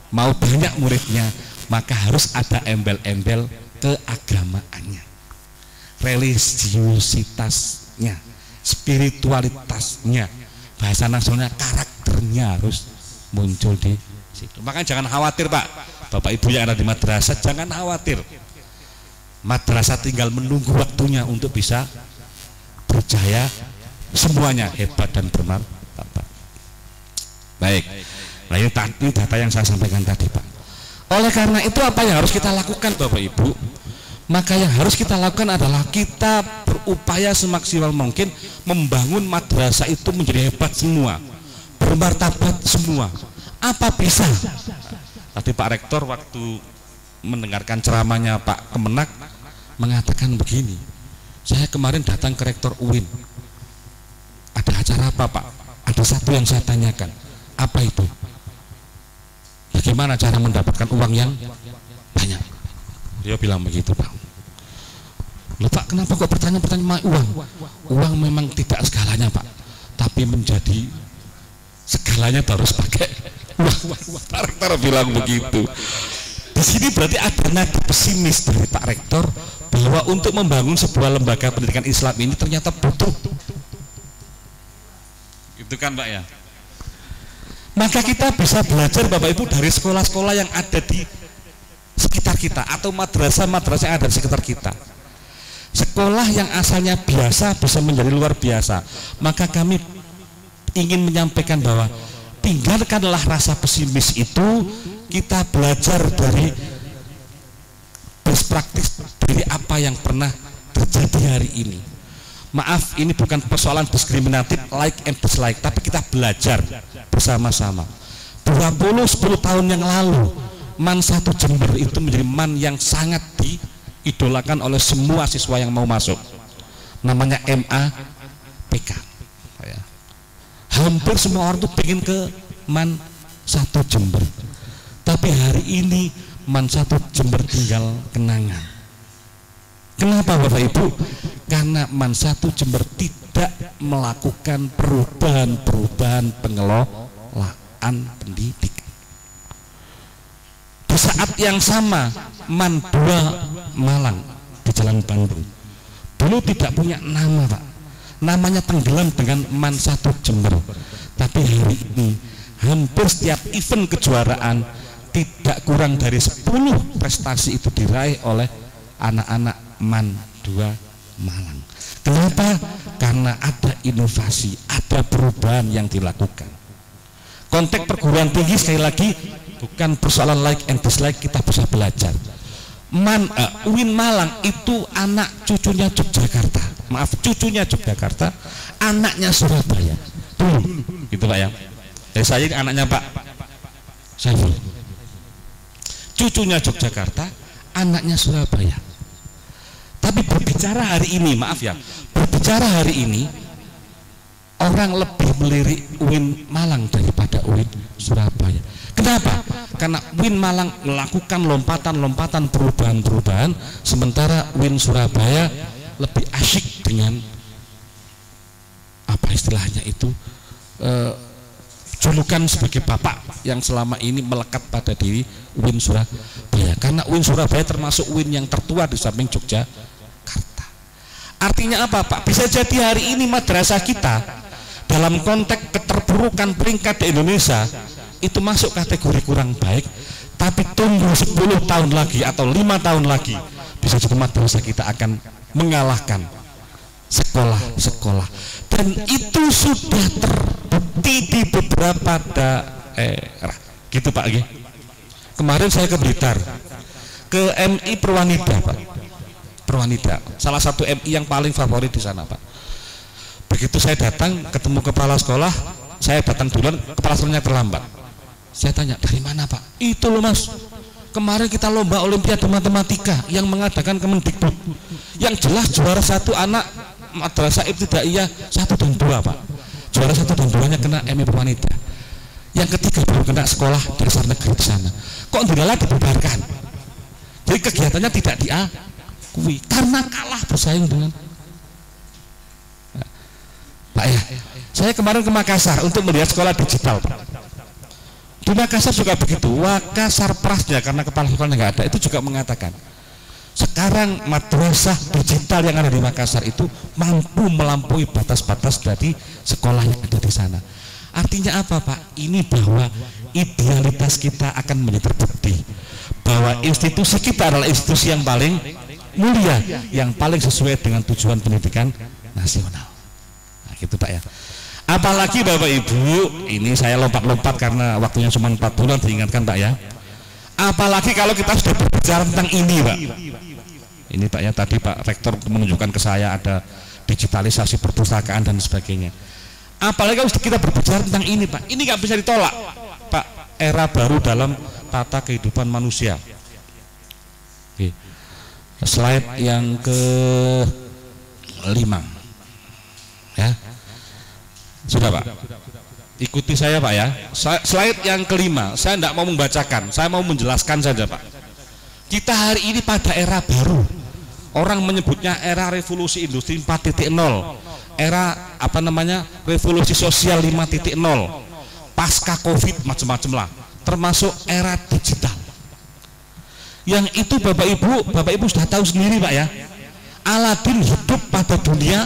mau banyak muridnya, maka harus ada embel-embel keagamaannya, religiositasnya, spiritualitasnya, bahasa nasionalnya, karakternya harus muncul di situ. Makanya jangan khawatir Pak, Bapak Ibu yang ada di madrasah, jangan khawatir. Madrasah tinggal menunggu waktunya untuk bisa berjaya, semuanya hebat dan bermartabat. Baik, nah ini data yang saya sampaikan tadi Pak. Oleh karena itu apa yang harus kita lakukan Bapak Ibu? Maka yang harus kita lakukan adalah kita berupaya semaksimal mungkin membangun madrasah itu menjadi hebat semua, bermartabat semua. Apa bisa? Tadi Pak Rektor waktu mendengarkan ceramahnya Pak Kemenak mengatakan begini, saya kemarin datang ke Rektor UIN, ada acara apa Pak? Ada satu yang saya tanyakan, apa itu? Bagaimana cara mendapatkan uang yang banyak? Dia bilang begitu Pak. Loh Pak, kenapa kok pertanyaan uang? Uang memang tidak segalanya Pak, tapi menjadi segalanya harus pakai uang. Pak Rektor bilang begitu. Di sini berarti ada nada pesimis dari Pak Rektor bahwa untuk membangun sebuah lembaga pendidikan Islam ini ternyata butuh. Itu kan Pak ya. Maka kita bisa belajar Bapak Ibu dari sekolah-sekolah yang ada di sekitar kita atau madrasah-madrasah yang ada di sekitar kita. Sekolah yang asalnya biasa bisa menjadi luar biasa. Maka kami ingin menyampaikan bahwa tinggalkanlah rasa pesimis itu, kita belajar dari best practice dari apa yang pernah terjadi hari ini. Maaf, ini bukan persoalan diskriminatif like and dislike, tapi kita belajar bersama-sama. 10 tahun yang lalu MAN 1 Jember itu menjadi MAN yang sangat diidolakan oleh semua siswa yang mau masuk, namanya MAPK. Hampir semua orang tuh pengen ke MAN 1 Jember, tapi hari ini MAN 1 Jember tinggal kenangan. Kenapa Bapak Ibu? Karena MAN 1 Jember tidak melakukan perubahan-perubahan pengelolaan pendidikan. Di saat yang sama MAN 2 Malang di Jalan Bandung dulu tidak punya nama Pak, namanya tenggelam dengan MAN 1 Jember. Tapi hari ini hampir setiap event kejuaraan tidak kurang dari 10 prestasi itu diraih oleh anak-anak MAN 2 Malang. Kenapa? Karena ada inovasi, ada perubahan yang dilakukan. Konteks perguruan tinggi sekali lagi bukan persoalan like and dislike, kita bisa belajar. UIN Malang itu anak cucunya Yogyakarta, maaf cucunya Yogyakarta, anaknya Surabaya. Dulu, gitu Pak ya. Saya anaknya Pak Saiful, cucunya Yogyakarta, anaknya Surabaya. Tapi berbicara hari ini, maaf ya, berbicara hari ini orang lebih melirik UIN Malang daripada UIN Surabaya. Kenapa? Karena UIN Malang melakukan lompatan-lompatan perubahan-perubahan, sementara UIN Surabaya lebih asyik dengan apa istilahnya itu, julukan sebagai bapak yang selama ini melekat pada diri UIN Surabaya. Karena UIN Surabaya termasuk UIN yang tertua di samping Yogyakarta. Artinya apa Pak? Bisa jadi hari ini madrasah kita dalam konteks keterpurukan peringkat di Indonesia itu masuk kategori kurang baik, tapi tunggu 10 tahun lagi atau 5 tahun lagi bisa jadi madrasah kita akan mengalahkan sekolah-sekolah, dan itu sudah terbukti di beberapa daerah gitu Pak. Kemarin saya ke Blitar, ke MI Perwanida Pak, Perwanida, salah satu MI yang paling favorit di sana Pak. Begitu saya datang ketemu kepala sekolah, saya datang duluan, kepala sekolahnya terlambat. Saya tanya, dari mana Pak? Itu loh Mas, kemarin kita lomba olimpiade matematika yang mengadakan Kemendikbud, yang jelas juara 1 anak madrasah ibtidaiyah 1 dan 2 Pak, juara 1 dan 2-nya kena MI Perwanida, yang ketiga baru kena sekolah dasar negeri di sana. Kok dilalah dibubarkan? Jadi kegiatannya tidak diakui karena kalah bersaing dengan Pak ya. Saya kemarin ke Makassar untuk melihat sekolah digital Pak. Di Makassar juga begitu. Makassar Prasnya, karena kepala sekolahnya nggak ada, itu juga mengatakan sekarang madrasah digital yang ada di Makassar itu mampu melampaui batas-batas dari sekolah yang ada di sana. Artinya apa Pak? Ini bahwa idealitas kita akan menjadi terbukti bahwa institusi kita adalah institusi yang paling mulia, yang paling sesuai dengan tujuan pendidikan nasional. Nah, gitu Pak ya. Apalagi Bapak Ibu, ini saya lompat-lompat karena waktunya cuma 4 bulan, diingatkan Pak ya. Apalagi kalau kita sudah berbicara tentang ini Pak. Ini Pak ya, tadi Pak Rektor menunjukkan ke saya ada digitalisasi perpustakaan dan sebagainya. Apalagi kalau kita berbicara tentang ini Pak, ini nggak bisa ditolak Pak, era baru dalam tata kehidupan manusia. Oke. Slide yang ke-5 ya. Sudah Pak, ikuti saya Pak ya. Slide yang ke-5, saya tidak mau membacakan, saya mau menjelaskan saja Pak. Kita hari ini pada era baru, orang menyebutnya era revolusi industri 4.0, era apa namanya, revolusi sosial 5.0, pasca Covid, macam-macam lah, termasuk era digital. Yang itu Bapak Ibu sudah tahu sendiri Pak ya. Aladin hidup pada dunia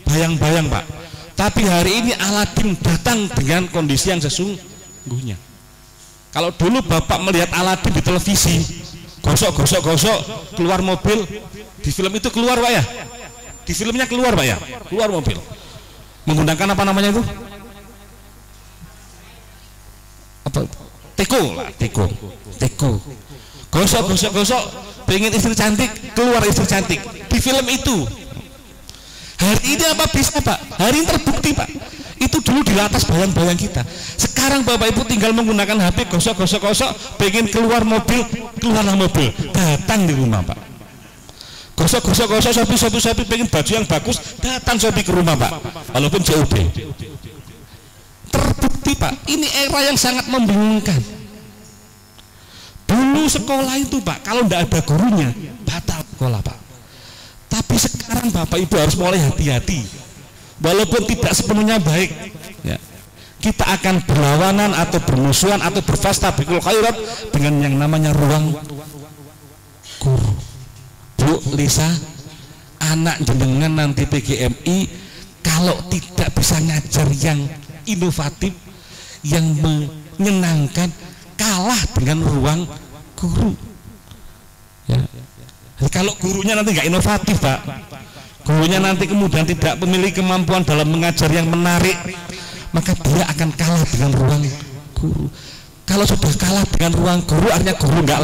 bayang-bayang Pak. Tapi hari ini Aladin datang dengan kondisi yang sesungguhnya. Kalau dulu Bapak melihat Aladin di televisi, gosok keluar mobil, di film itu keluar Pak ya, di filmnya keluar Pak ya, keluar mobil menggunakan apa namanya itu, apa, teko, gosok, pengen istri cantik, keluar istri cantik di film itu. Hari ini apa bisa Pak? Hari ini terbukti Pak. Itu dulu di atas bayang-bayang kita. Sekarang Bapak Ibu tinggal menggunakan HP, gosok, pengen keluar mobil, keluarlah mobil, datang di rumah Pak. Gosok, Shopee, pengen baju yang bagus, datang Shopee ke rumah Pak, walaupun COD. Terbukti Pak, ini era yang sangat membingungkan. Dulu sekolah itu Pak, kalau tidak ada gurunya, batal sekolah Pak. Tapi sekarang Bapak Ibu harus mulai hati-hati, walaupun tidak sepenuhnya baik ya. Kita akan berlawanan atau bermusuhan atau berfastabiqul khairat dengan yang namanya ruang guru. Bu Lisa, anak jenengan nanti PGMI kalau tidak bisa ngajar yang inovatif, yang menyenangkan, kalah dengan ruang guru ya. Kalau gurunya nanti nggak inovatif Pak, gurunya nanti kemudian tidak memiliki kemampuan dalam mengajar yang menarik, maka dia akan kalah dengan ruang guru. Kalau sudah kalah dengan ruang guru, artinya guru nggak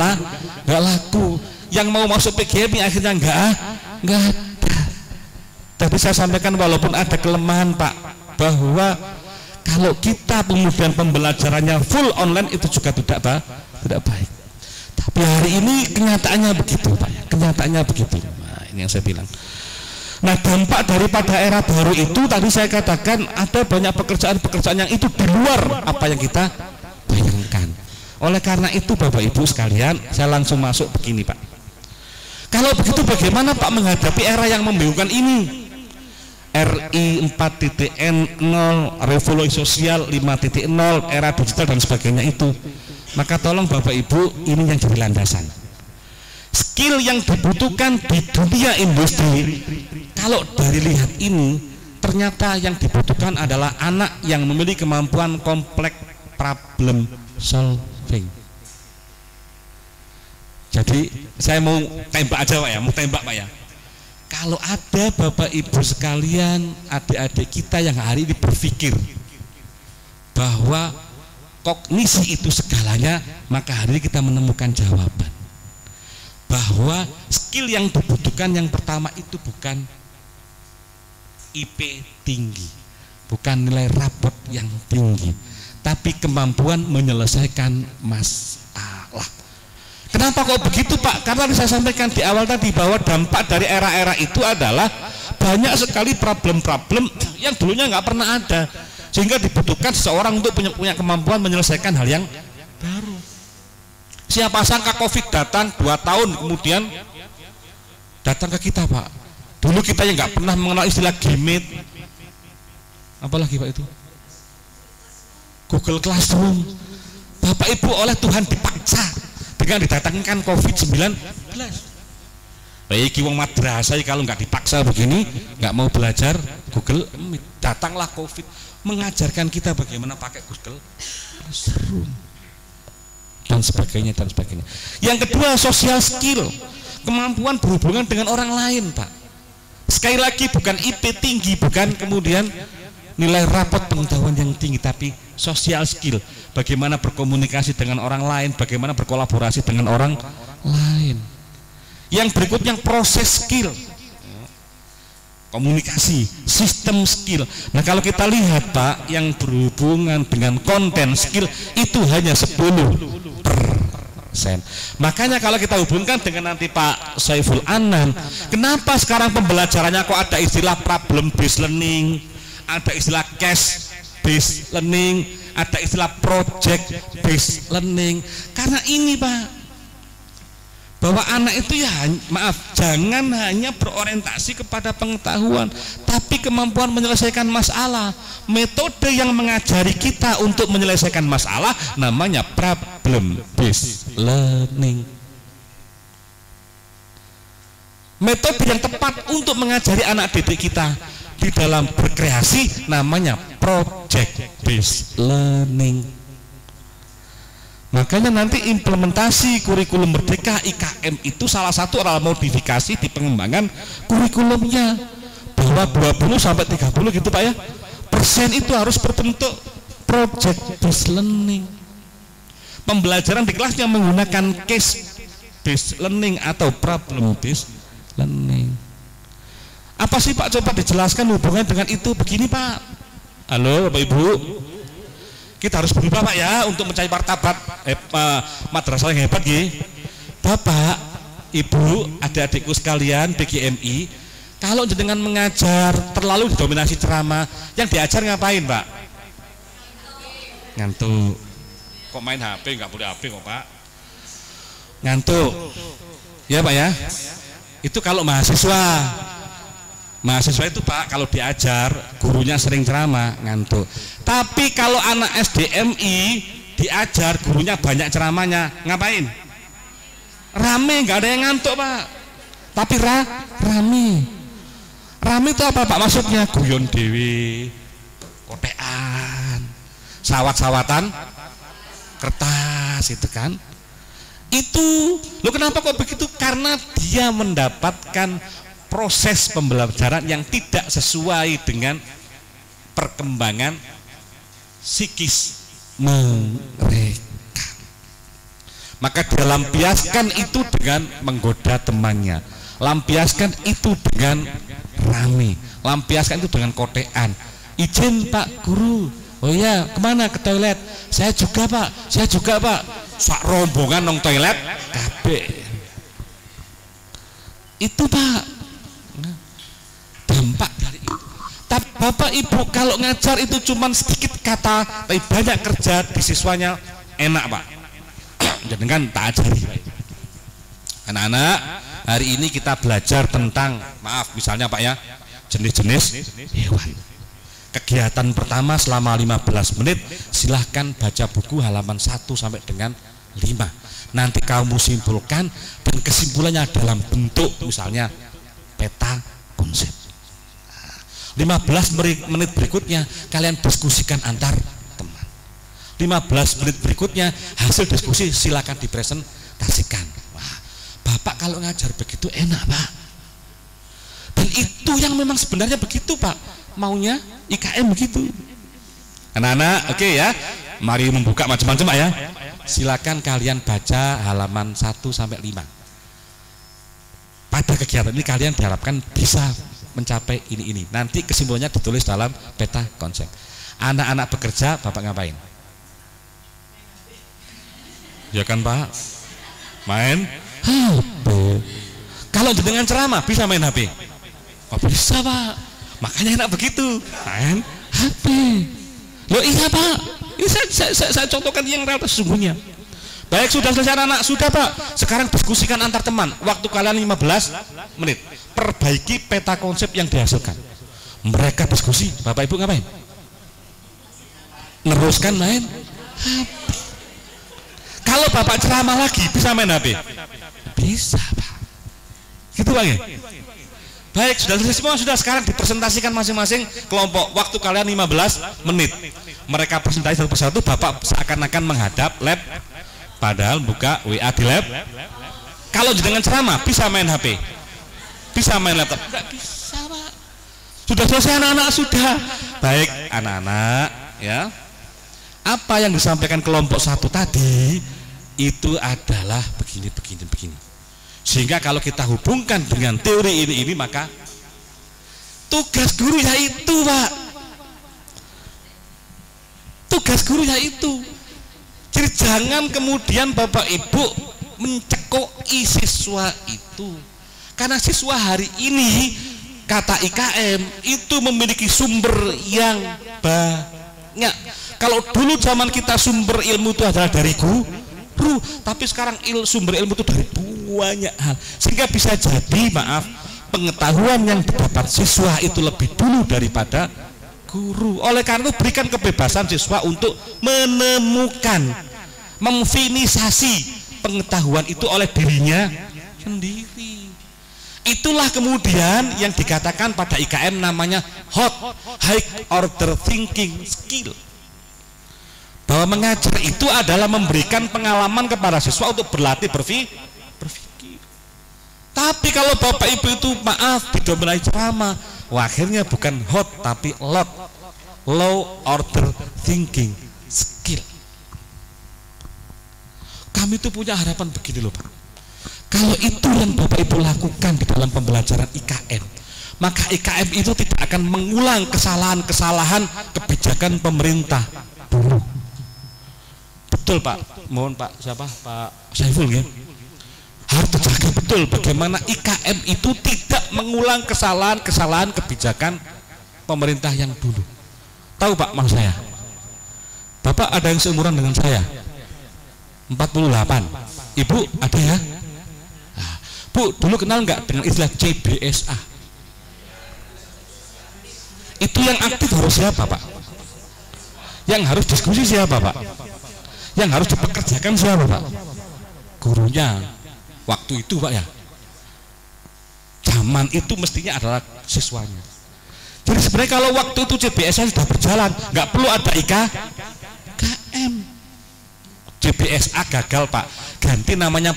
laku. Yang mau masuk PGMI akhirnya nggak ada. Tadi saya sampaikan walaupun ada kelemahan Pak, bahwa kalau kita kemudian pembelajarannya full online itu juga tidak baik. Tapi hari ini kenyataannya begitu Pak, kenyataannya begitu. Nah, ini yang saya bilang. Nah, dampak daripada era baru itu tadi saya katakan ada banyak pekerjaan-pekerjaan yang itu di luar apa yang kita bayangkan. Oleh karena itu Bapak Ibu sekalian, saya langsung masuk begini Pak. Kalau begitu bagaimana Pak menghadapi era yang membingungkan ini? RI 4.0, revolusi sosial 5.0, era digital dan sebagainya itu. Maka tolong Bapak Ibu, ini yang jadi landasan. Skill yang dibutuhkan di dunia industri, kalau dari lihat ini, ternyata yang dibutuhkan adalah anak yang memiliki kemampuan kompleks problem solving. Jadi saya mau tembak aja Pak ya, mau tembak Pak ya. Kalau ada Bapak Ibu sekalian, adik-adik kita yang hari ini berpikir bahwa kognisi itu segalanya, maka hari ini kita menemukan jawaban bahwa skill yang dibutuhkan yang pertama itu bukan IP tinggi, bukan nilai rapot yang tinggi, tapi kemampuan menyelesaikan masalah. Kenapa kok begitu Pak? Karena saya sampaikan di awal tadi bahwa dampak dari era-era itu adalah banyak sekali problem-problem yang dulunya nggak pernah ada, sehingga dibutuhkan seseorang untuk punya kemampuan menyelesaikan hal yang baru. Siapa sangka COVID datang 2 tahun kemudian datang ke kita Pak. Dulu kita yang nggak pernah mengenal istilah Gmeet, apalagi Pak itu Google Classroom. Bapak Ibu oleh Tuhan dipaksa dengan didatangkan COVID-19. Baik wong madrasah kalau nggak dipaksa begini, nggak mau belajar Google Meet, datanglah COVID mengajarkan kita bagaimana pakai Google Classroom dan sebagainya dan sebagainya. Yang kedua, social skill, kemampuan berhubungan dengan orang lain Pak. Sekali lagi bukan IP tinggi, bukan kemudian nilai rapot pengetahuan yang tinggi, tapi social skill, bagaimana berkomunikasi dengan orang lain, bagaimana berkolaborasi dengan orang lain. Yang berikutnya proses skill, komunikasi, sistem skill. Nah kalau kita lihat Pak, yang berhubungan dengan konten skill itu hanya 10%. Makanya kalau kita hubungkan dengan nanti Pak Saiful Anan, kenapa sekarang pembelajarannya kok ada istilah problem based learning, ada istilah case based learning, ada istilah project based learning? Karena ini Pak, bahwa anak itu ya jangan hanya berorientasi kepada pengetahuan, tapi kemampuan menyelesaikan masalah. Metode yang mengajari kita untuk menyelesaikan masalah namanya problem based learning. Metode yang tepat untuk mengajari anak didik kita di dalam berkreasi namanya project based learning. Makanya nanti implementasi kurikulum Merdeka IKM itu salah satu adalah modifikasi di pengembangan kurikulumnya, bahwa 20 sampai 30 gitu Pak ya, persen itu harus berbentuk project based learning. Pembelajaran di kelasnya menggunakan case based learning atau problem based learning. Apa sih Pak, coba dijelaskan hubungannya dengan itu? Begini Pak, halo Bapak Ibu, kita harus berubah Pak ya untuk mencari martabat madrasah yang hebat ya. Bapak, Ibu, adik-adikku sekalian PGMI, kalau jenengan mengajar terlalu didominasi ceramah, yang diajar ngapain Pak? Ngantuk. Kok main HP? Nggak boleh HP kok Pak. Ngantuk. Ya Pak ya. Itu kalau mahasiswa itu Pak, kalau diajar gurunya sering ceramah, ngantuk. Tapi kalau anak SDMI diajar gurunya banyak ceramahnya, ngapain? Rame, nggak ada yang ngantuk Pak. Tapi rame. Rame itu apa Pak maksudnya? Guyon dewi, kotean, sawat-sawatan, kertas itu kan. Itu lo kenapa kok begitu? Karena dia mendapatkan proses pembelajaran yang tidak sesuai dengan perkembangan psikis mereka. Maka dia lampiaskan itu dengan menggoda temannya, lampiaskan itu dengan rame, lampiaskan itu dengan kotean. Izin Pak Guru, oh ya kemana? Ke toilet. Saya juga Pak. Sak rombongan nong toilet kabeh. Itu Pak dampak dari itu. Tapi Bapak Ibu kalau ngajar itu cuma sedikit kata tapi banyak kerja di siswanya, enak Pak. Jadi kan tak ajari anak-anak. Hari ini kita belajar tentang, maaf misalnya Pak ya, jenis-jenis hewan. Kegiatan pertama selama 15 menit, silahkan baca buku halaman 1 sampai dengan 5. Nanti kamu simpulkan dan kesimpulannya dalam bentuk misalnya peta konsep. 15 menit berikutnya kalian diskusikan antar teman. 15 menit berikutnya hasil diskusi silakan dipresentasikan. Wah, Bapak kalau ngajar begitu enak Pak. Dan itu yang memang sebenarnya begitu Pak, maunya IKM begitu. Anak-anak, oke ya, mari membuka macam-macam Pak ya. Silakan kalian baca halaman 1 sampai 5. Pada kegiatan ini kalian diharapkan bisa mencapai ini. Nanti kesimpulannya ditulis dalam peta konsep. Anak-anak bekerja, Bapak ngapain? Ya kan Pak? Main HP. Kalau dengan ceramah bisa main HP? Oh bisa Pak. Makanya enak begitu. Main HP. Loh iya Pak. Ini saya contohkan yang real sesungguhnya. Baik, sudah selesai anak-anak, sudah Pak. Sekarang diskusikan antar teman. Waktu kalian 15 menit. Perbaiki peta konsep yang dihasilkan. Mereka diskusi, Bapak Ibu ngapain? Neruskan main HP. Kalau Bapak ceramah lagi bisa main HP? Bisa Pak. Gitu Pak ya? Baik, sudah selesai semua, sudah. Sekarang dipresentasikan masing-masing kelompok. Waktu kalian 15 menit. Mereka presentasi satu persatu, Bapak seakan-akan menghadap lab, padahal buka WA di lab. Kalau dengan ceramah bisa main HP, bisa main laptop? Enggak bisa Pak. Sudah selesai anak-anak, sudah. Baik anak-anak ya, apa yang disampaikan kelompok 1 tadi itu adalah begini. Sehingga kalau kita hubungkan dengan teori ini maka tugas guru yaitu Pak. Tugas guru yaitu. Jadi jangan kemudian Bapak Ibu mencekoki siswa itu. Karena siswa hari ini kata IKM itu memiliki sumber yang banyak. Kalau dulu zaman kita sumber ilmu itu adalah dari guru, tapi sekarang sumber ilmu itu dari banyak hal. Sehingga bisa jadi pengetahuan yang didapat siswa itu lebih dulu daripada guru. Oleh karena itu berikan kebebasan siswa untuk menemukan, memfinisasi pengetahuan itu oleh dirinya sendiri. Itulah kemudian yang dikatakan pada IKM namanya high order thinking skill. Bahwa mengajar itu adalah memberikan pengalaman kepada siswa untuk berlatih berpikir. Tapi kalau Bapak Ibu itu didominasi ceramah, akhirnya bukan hot tapi low order thinking skill. Kami itu punya harapan begini loh Pak. Kalau itu yang Bapak Ibu lakukan di dalam pembelajaran IKM, maka IKM itu tidak akan mengulang kesalahan-kesalahan kebijakan pemerintah dulu. Betul Pak, mohon Pak siapa? Pak Saiful ya. Harus terjaga betul bagaimana IKM itu tidak mengulang kesalahan-kesalahan kebijakan pemerintah yang dulu. Tahu Pak maksud saya? Bapak ada yang seumuran dengan saya 48. Ibu ada ya? Nah, Bu, dulu kenal nggak dengan istilah CBSA? Itu yang aktif harus siapa Pak? Yang harus diskusi siapa Pak? Yang harus dipekerjakan siapa Pak? Gurunya. Waktu itu Pak ya, zaman itu mestinya adalah siswanya. Jadi sebenarnya kalau waktu itu CBSA sudah berjalan, nggak perlu ada IKM. CBSA gagal Pak, ganti namanya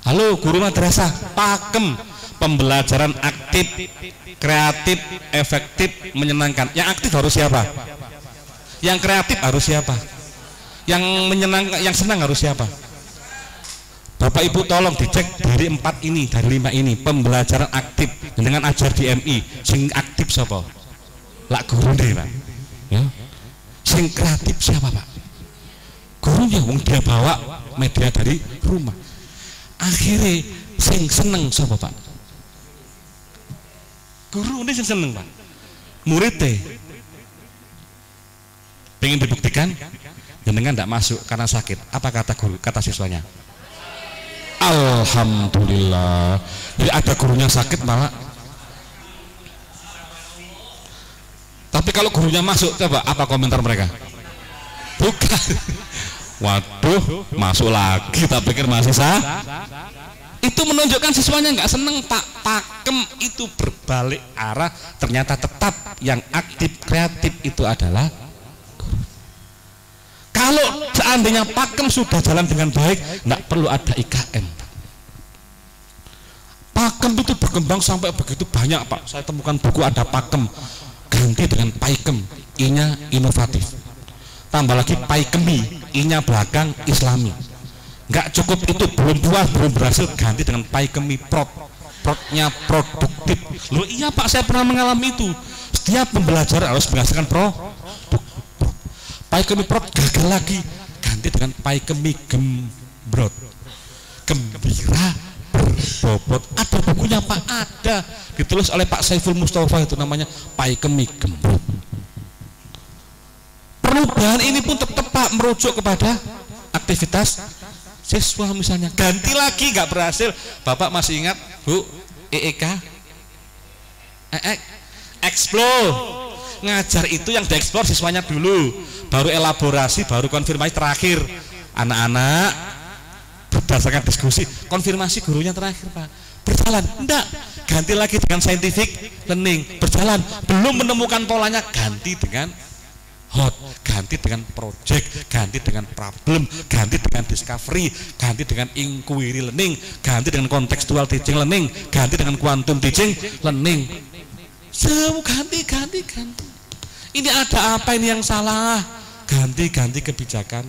halo guru madrasah, PAKEM, pembelajaran aktif, kreatif, efektif, menyenangkan. Yang aktif harus siapa? Yang kreatif harus siapa? Yang menyenangkan, yang senang harus siapa? Bapak Ibu tolong dicek dari 4 ini, dari 5 ini, pembelajaran aktif dengan ajar di MI, sing aktif siapa? Lak guru deh Pak. Ya. Sing kreatif siapa Pak? Gurunya, wong dia bawa media dari rumah. Akhirnya sing seneng siapa Pak? Guru ini sing seneng Pak. Muridnya pengen dibuktikan jenengan tidak masuk karena sakit. Apa kata guru, kata siswanya? Alhamdulillah. Jadi ada gurunya sakit malah. Tapi kalau gurunya masuk, coba apa komentar mereka? Bukan. Waduh, masuk lagi. Tak pikir masih sah. Itu menunjukkan siswanya nggak seneng Pak. PAKEM itu berbalik arah. Ternyata tetap yang aktif kreatif itu adalah. Kalau seandainya pakem sudah jalan dengan baik, tidak perlu ada IKM. Pakem itu berkembang sampai begitu banyak Pak. Saya temukan buku ada pakem, ganti dengan paikem, I-nya inovatif. Tambah lagi paikemi, I-nya belakang Islami. Nggak cukup itu, belum puas, belum berhasil, ganti dengan paikemi prod. Prodnya produktif. Loh iya Pak, saya pernah mengalami itu. Setiap pembelajaran harus menghasilkan paikemi prod, gagal lagi, ganti dengan paikemi gembrot. Gembira berbobot. Ada bukunya Pak, ada. Ditulis oleh Pak Saiful Mustafa, itu namanya paikemi gembrot. Perubahan ini pun tetap Pak merujuk kepada aktivitas siswa misalnya. Ganti lagi nggak berhasil. Bapak masih ingat Bu, EEK, explore. Ngajar itu yang dieksplor siswanya dulu, baru elaborasi, baru konfirmasi terakhir. Anak-anak berdasarkan diskusi, konfirmasi gurunya terakhir Pak. Berjalan, enggak, ganti lagi dengan scientific learning. Berjalan, belum menemukan polanya, ganti dengan hot, ganti dengan project, ganti dengan problem, ganti dengan discovery, ganti dengan inquiry learning, ganti dengan contextual teaching learning, ganti dengan quantum teaching learning. Semua ganti. Ini ada apa ini yang salah? Ganti kebijakan.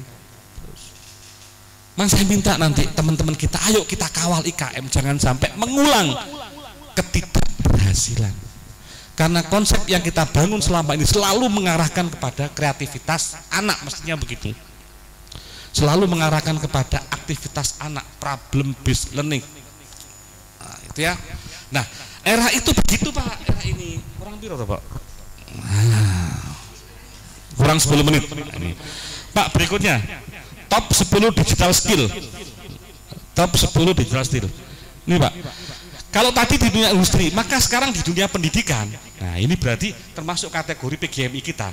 Mas saya minta nanti teman-teman kita, ayo kita kawal IKM, jangan sampai mengulang ketidakberhasilan. Karena konsep yang kita bangun selama ini selalu mengarahkan kepada kreativitas anak, mestinya begitu. Selalu mengarahkan kepada aktivitas anak, problem based learning. Nah, itu ya. Nah, era itu begitu Pak, era ini. Kurang biru Pak. Kurang 10 menit. Pak, berikutnya. Top 10 digital skill. Top 10 digital skill. Ini Pak. Kalau tadi di dunia industri, maka sekarang di dunia pendidikan. Nah, ini berarti termasuk kategori PGMI kita.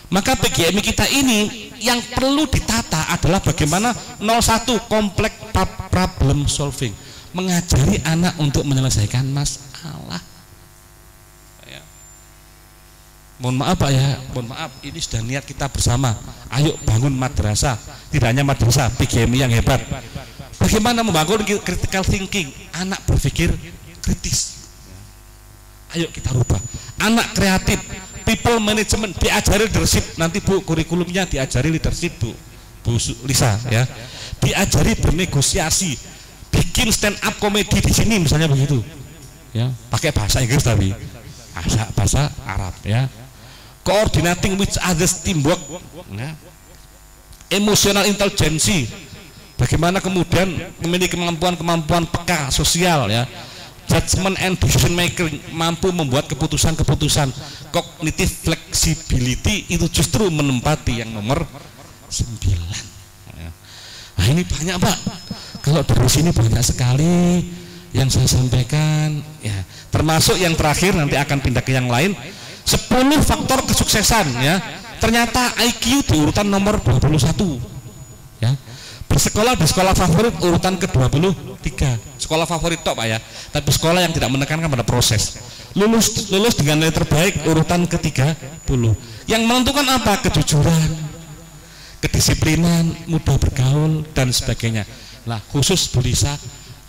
Maka PGMI kita ini yang perlu ditata adalah bagaimana 01 kompleks problem solving, mengajari anak untuk menyelesaikan masalah. Ya. Mohon maaf Pak ya, mohon maaf, ini sudah niat kita bersama. Ayo bangun madrasah, tidak hanya madrasah, PGMI yang hebat. Bagaimana membangun critical thinking, anak berpikir kritis. Ayo kita rubah. Anak kreatif, people management, diajari leadership. Nanti Bu, kurikulumnya diajari leadership Bu Lisa ya. Diajari bernegosiasi, bikin stand up komedi di sini misalnya begitu. Ya, pakai bahasa Inggris tapi bahasa Arab ya. Coordinating with others, teamwork ya. Emotional intelligence, bagaimana kemudian memiliki kemampuan peka sosial ya. Judgment and decision making, mampu membuat keputusan-keputusan. Cognitive flexibility, itu justru menempati yang nomor 9 ya. Nah ini banyak Pak, kalau dari sini banyak sekali yang saya sampaikan ya. Termasuk yang terakhir, nanti akan pindah ke yang lain, 10 faktor kesuksesan ya. Ternyata IQ di urutan nomor 21 ya. Bersekolah di sekolah favorit urutan ke-23, sekolah favorit tok Pak ya, tapi sekolah yang tidak menekankan pada proses. Lulus dengan nilai terbaik urutan ke-30. Yang menentukan apa? Kejujuran, kedisiplinan, mudah bergaul dan sebagainya. Nah, khusus Bu Lisa,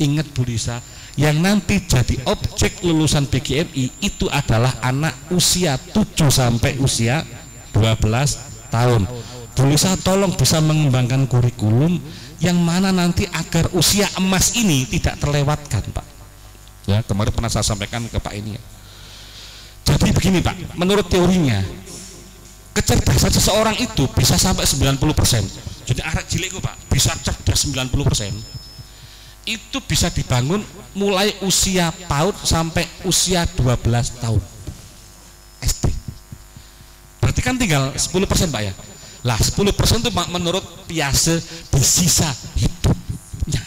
ingat Bu Lisa, yang nanti jadi objek lulusan PGMI itu adalah anak usia 7 sampai usia 12 tahun. Bu Lisa tolong bisa mengembangkan kurikulum yang mana nanti agar usia emas ini tidak terlewatkan Pak. Ya, kemarin pernah saya sampaikan ke Pak ini ya. Jadi begini Pak, menurut teorinya kecerdasan seseorang itu bisa sampai 90%. Jadi arek cilik Pak bisa cerdas 90%. Itu bisa dibangun mulai usia PAUD sampai usia 12 tahun SD. Berarti kan tinggal 10% Pak ya. Lah 10% itu menurut Piaget di sisa hidupnya.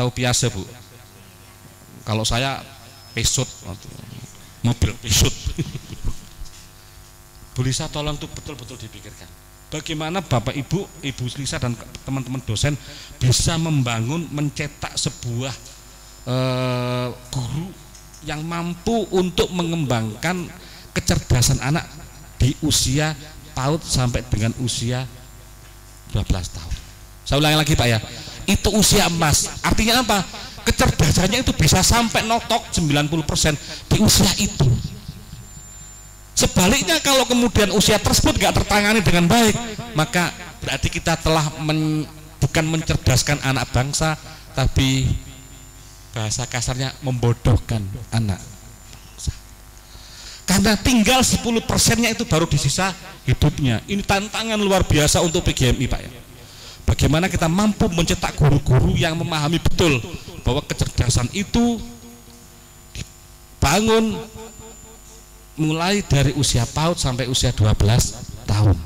Tahu Piaget Bu? Kalau saya Peugeot, mobil Peugeot. Bu Lisa tolong tuh betul-betul dipikirkan. Bagaimana Bapak Ibu Lisa dan teman-teman dosen bisa membangun, mencetak sebuah guru yang mampu untuk mengembangkan kecerdasan anak di usia PAUD sampai dengan usia 12 tahun. Saya ulangi lagi Pak ya, itu usia emas. Artinya apa? Kecerdasannya itu bisa sampai notok 90% di usia itu. Sebaliknya kalau kemudian usia tersebut nggak tertangani dengan baik, maka berarti kita telah bukan mencerdaskan anak bangsa, tapi bahasa kasarnya membodohkan anak bangsa. Karena tinggal 10%-nya itu baru disisa hidupnya. Ini tantangan luar biasa untuk PGMI Pak ya. Bagaimana kita mampu mencetak guru-guru yang memahami betul bahwa kecerdasan itu dibangun mulai dari usia PAUD sampai usia 12 tahun.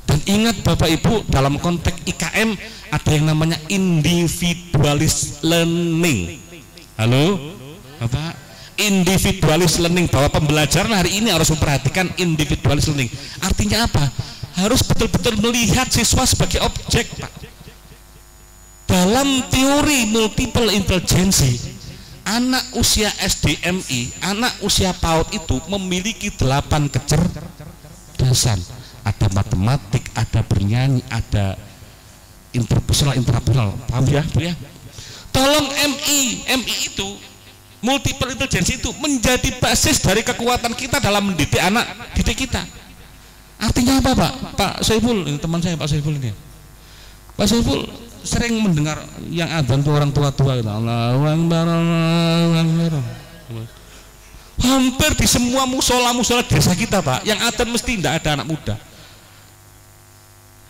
Dan ingat Bapak Ibu, dalam konteks IKM ada yang namanya individualis learning. Halo Bapak, individualis learning, bahwa pembelajaran hari ini harus memperhatikan individualis learning. Artinya apa? Harus betul-betul melihat siswa sebagai objek Pak. Dalam teori multiple intelligency, anak usia SDMI, anak usia PAUD itu memiliki 8 kecerdasan. Ada matematik, ada bernyanyi, ada interpersonal, intrapersonal. Paham ya, Bu ya? Tolong MI itu multiple intelligency itu menjadi basis dari kekuatan kita dalam mendidik anak didik kita. Artinya apa Pak? Pak Saiful, ini teman saya Pak Saiful ini. Pak Saiful sering mendengar yang adzan tuh orang tua-tua gitu. Allahu Akbar, Allahu Akbar. Hampir di semua musola-musola desa kita Pak, yang adzan mesti tidak ada anak muda.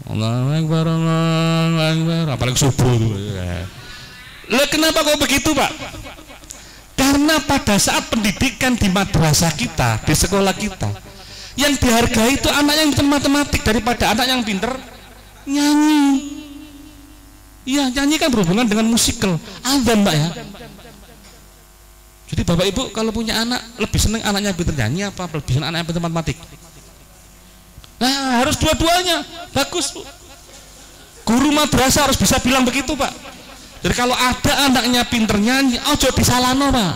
Allahu Akbar, Allahu Akbar, apalagi subuh. Lah kenapa kok begitu Pak? Karena pada saat pendidikan di madrasah kita, di sekolah kita, yang dihargai itu anak yang pintar matematik daripada anak yang pintar nyanyi. Iya, nyanyi kan berhubungan dengan musikal, adzan Mbak ya. Jadi Bapak Ibu kalau punya anak, lebih senang anaknya pintar nyanyi apa lebih senang anaknya pintar matematik? Nah, harus dua-duanya, bagus Bu. Guru madrasah harus bisa bilang begitu Pak. Jadi kalau ada anaknya pintar nyanyi, ojo disalahno Pak.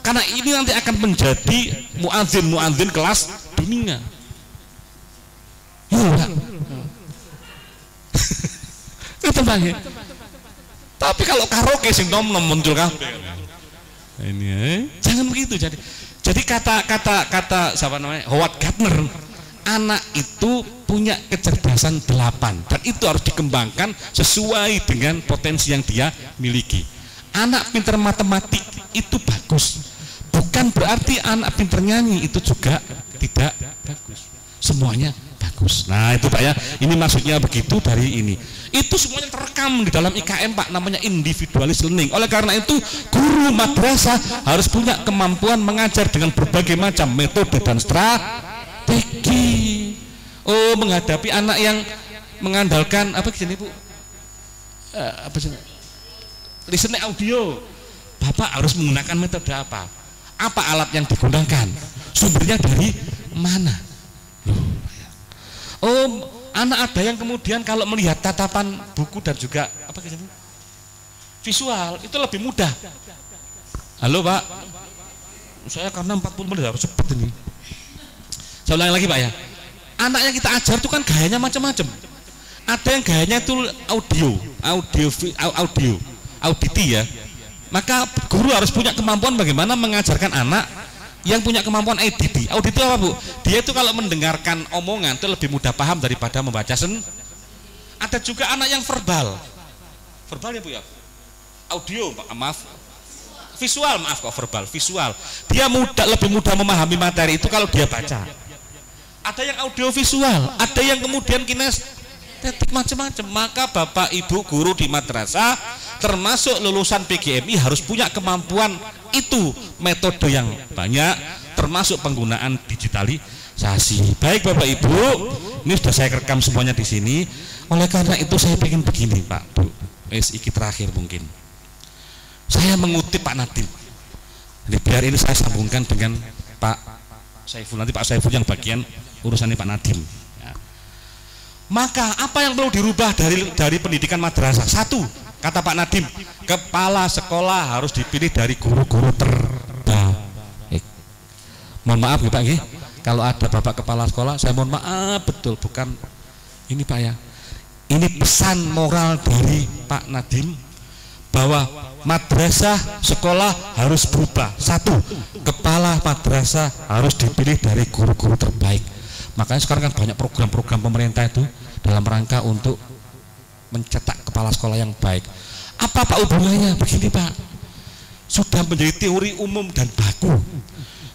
Karena ini nanti akan menjadi muadzin kelas dunia. Iya. Itu Bang. Tapi kalau karaoke sing nom-nom muncul kabeh. Ini jangan begitu. Jadi kata siapa namanya? Howard Gardner, anak itu punya kecerdasan 8 dan itu harus dikembangkan sesuai dengan potensi yang dia miliki. Anak pintar matematik itu bagus, bukan berarti anak pintar nyanyi itu juga tidak bagus. Semuanya bagus. Nah itu Pak ya, ini maksudnya begitu dari ini. Itu semuanya terekam di dalam IKM Pak, namanya individualis learning. Oleh karena itu guru madrasah harus punya kemampuan mengajar dengan berbagai macam metode dan strategi. Oh, menghadapi anak yang mengandalkan apa sini Bu? Apa sih? Listening audio. Bapak harus menggunakan metode apa? Apa alat yang digunakan? Sumbernya dari mana? Oh, anak ada yang kemudian kalau melihat tatapan buku dan juga apa gitu visual itu lebih mudah. Halo Pak, saya karena 40 menit harus cepat ini. Saya ulangi lagi Pak ya. Anak yang kita ajar itu kan gayanya macam-macam. Ada yang gayanya itu auditi ya. Maka guru harus punya kemampuan bagaimana mengajarkan anak yang punya kemampuan ADD. Audit itu apa Bu? Dia itu kalau mendengarkan omongan itu lebih mudah paham daripada membaca Ada juga anak yang verbal ya Bu ya? Audio, maaf. Visual, maaf kok verbal, visual. Dia lebih mudah memahami materi itu kalau dia baca. Ada yang audio visual, ada yang kemudian kinestetik macam-macam. Maka Bapak Ibu guru di madrasah termasuk lulusan PGMI harus punya kemampuan itu, metode yang banyak termasuk penggunaan digitalisasi. Baik Bapak Ibu, ini sudah saya rekam semuanya di sini. Oleh karena itu saya ingin begini Pak Bu, iki terakhir mungkin. Saya mengutip Pak Nadim. Jadi biar ini saya sambungkan dengan Pak Saiful, nanti Pak Saiful yang bagian urusannya Pak Nadim. Ya. Maka apa yang perlu dirubah dari pendidikan madrasah? Satu, kata Pak Nadim, kepala sekolah harus dipilih dari guru-guru terbaik. Mohon maaf ya Pak, Kalau ada Bapak Kepala Sekolah, saya mohon maaf betul, bukan ini Pak ya. Ini pesan moral dari Pak Nadiem bahwa madrasah sekolah harus berubah. Satu, kepala madrasah harus dipilih dari guru-guru terbaik. Makanya sekarang kan banyak program-program pemerintah itu dalam rangka untuk mencetak kepala sekolah yang baik. Apa Pak hubungannya? Begini Pak, sudah menjadi teori umum dan baku.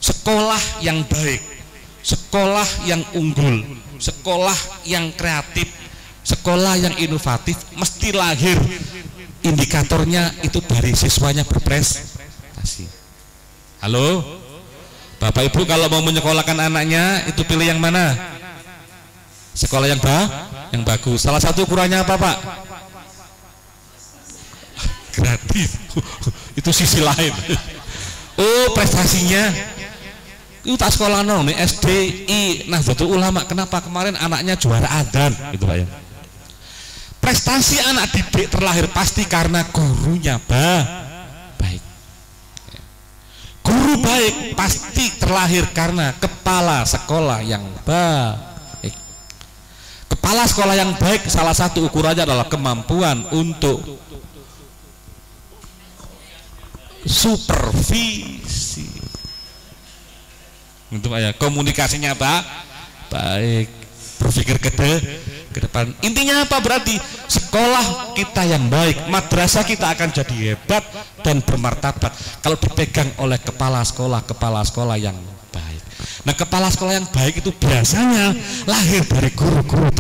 Sekolah yang baik, sekolah yang unggul, sekolah yang kreatif, sekolah yang inovatif mesti lahir indikatornya itu dari siswanya berprestasi. Halo Bapak Ibu, kalau mau menyekolahkan anaknya itu pilih yang mana? Sekolah yang bagus. Salah satu ukurannya apa Pak? Gratis. Itu sisi lain. Oh, prestasinya itu tak sekolah nih SDI Nahdlatul Ulama. Kenapa kemarin anaknya juara adzan gitu Pak ya. Prestasi anak didik terlahir pasti karena gurunya baik. Guru baik pasti terlahir karena kepala sekolah yang baik. Kepala sekolah yang baik salah satu ukurannya adalah kemampuan untuk supervisi. Untuk komunikasinya baik, berpikir ke depan. Intinya apa berarti? Sekolah kita yang baik, madrasah kita akan jadi hebat dan bermartabat kalau dipegang oleh kepala sekolah yang baik. Nah, kepala sekolah yang baik itu biasanya lahir dari guru-guru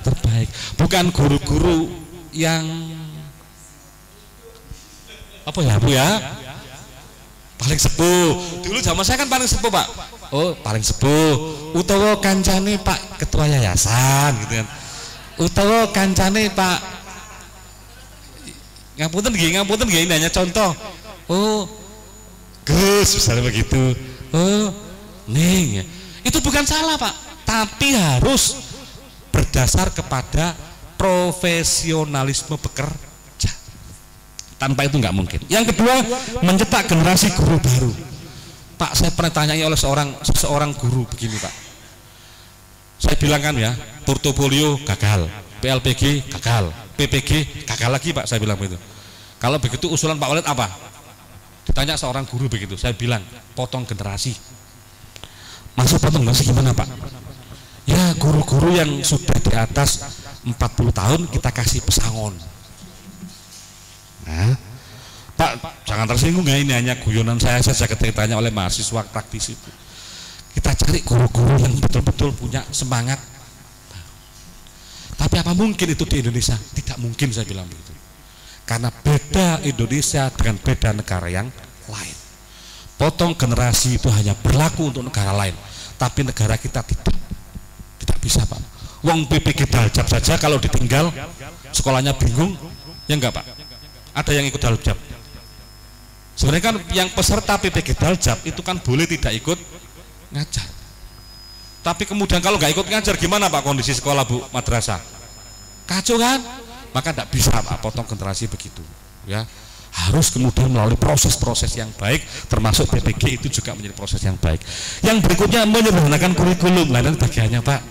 terbaik, bukan guru-guru yang apa ya Bu ya? Paling sepuh. Dulu zaman saya kan paling sepuh Pak. Oh, paling sepuh. Utawa kancane Pak Ketua Yayasan gitu kan. Utawa kancane Pak ngapunten nggih, ini hanya contoh. Oh, Gus misalnya begitu. Oh, ning. Itu bukan salah Pak, tapi harus berdasar kepada profesionalisme bekerja. Tanpa itu nggak mungkin. Yang kedua, mencetak generasi guru baru. Pak, saya pernah tanyai oleh seseorang guru begini Pak. Saya bilang kan ya, portofolio gagal, PLPG gagal, PPG gagal lagi Pak, saya bilang begitu. Kalau begitu usulan Pak Walid apa? Ditanya seorang guru begitu, saya bilang potong generasi. Masuk potong generasi gimana Pak? Ya, guru-guru yang sudah di atas 40 tahun kita kasih pesangon. Nah, Pak, jangan tersinggung ya, ini hanya guyonan saya saja ketika ditanya oleh mahasiswa praktisi itu. Kita cari guru-guru yang betul-betul punya semangat. Tapi apa mungkin itu di Indonesia? Tidak mungkin, saya bilang begitu. Karena beda Indonesia dengan beda negara yang lain. Potong generasi itu hanya berlaku untuk negara lain, tapi negara kita tidak bisa Pak. Wong PPG Daljab saja kalau ditinggal sekolahnya bingung, ya enggak Pak? Ada yang ikut Daljab. Sebenarnya kan yang peserta PPG Daljab itu kan boleh tidak ikut ngajar. Tapi kemudian kalau nggak ikut ngajar gimana Pak kondisi sekolah Bu madrasah? Kacau kan? Maka tidak bisa Pak potong generasi begitu. Ya, harus kemudian melalui proses-proses yang baik, termasuk PPG itu juga menjadi proses yang baik. Yang berikutnya menyederhanakan kurikulum. Lain bagiannya Pak.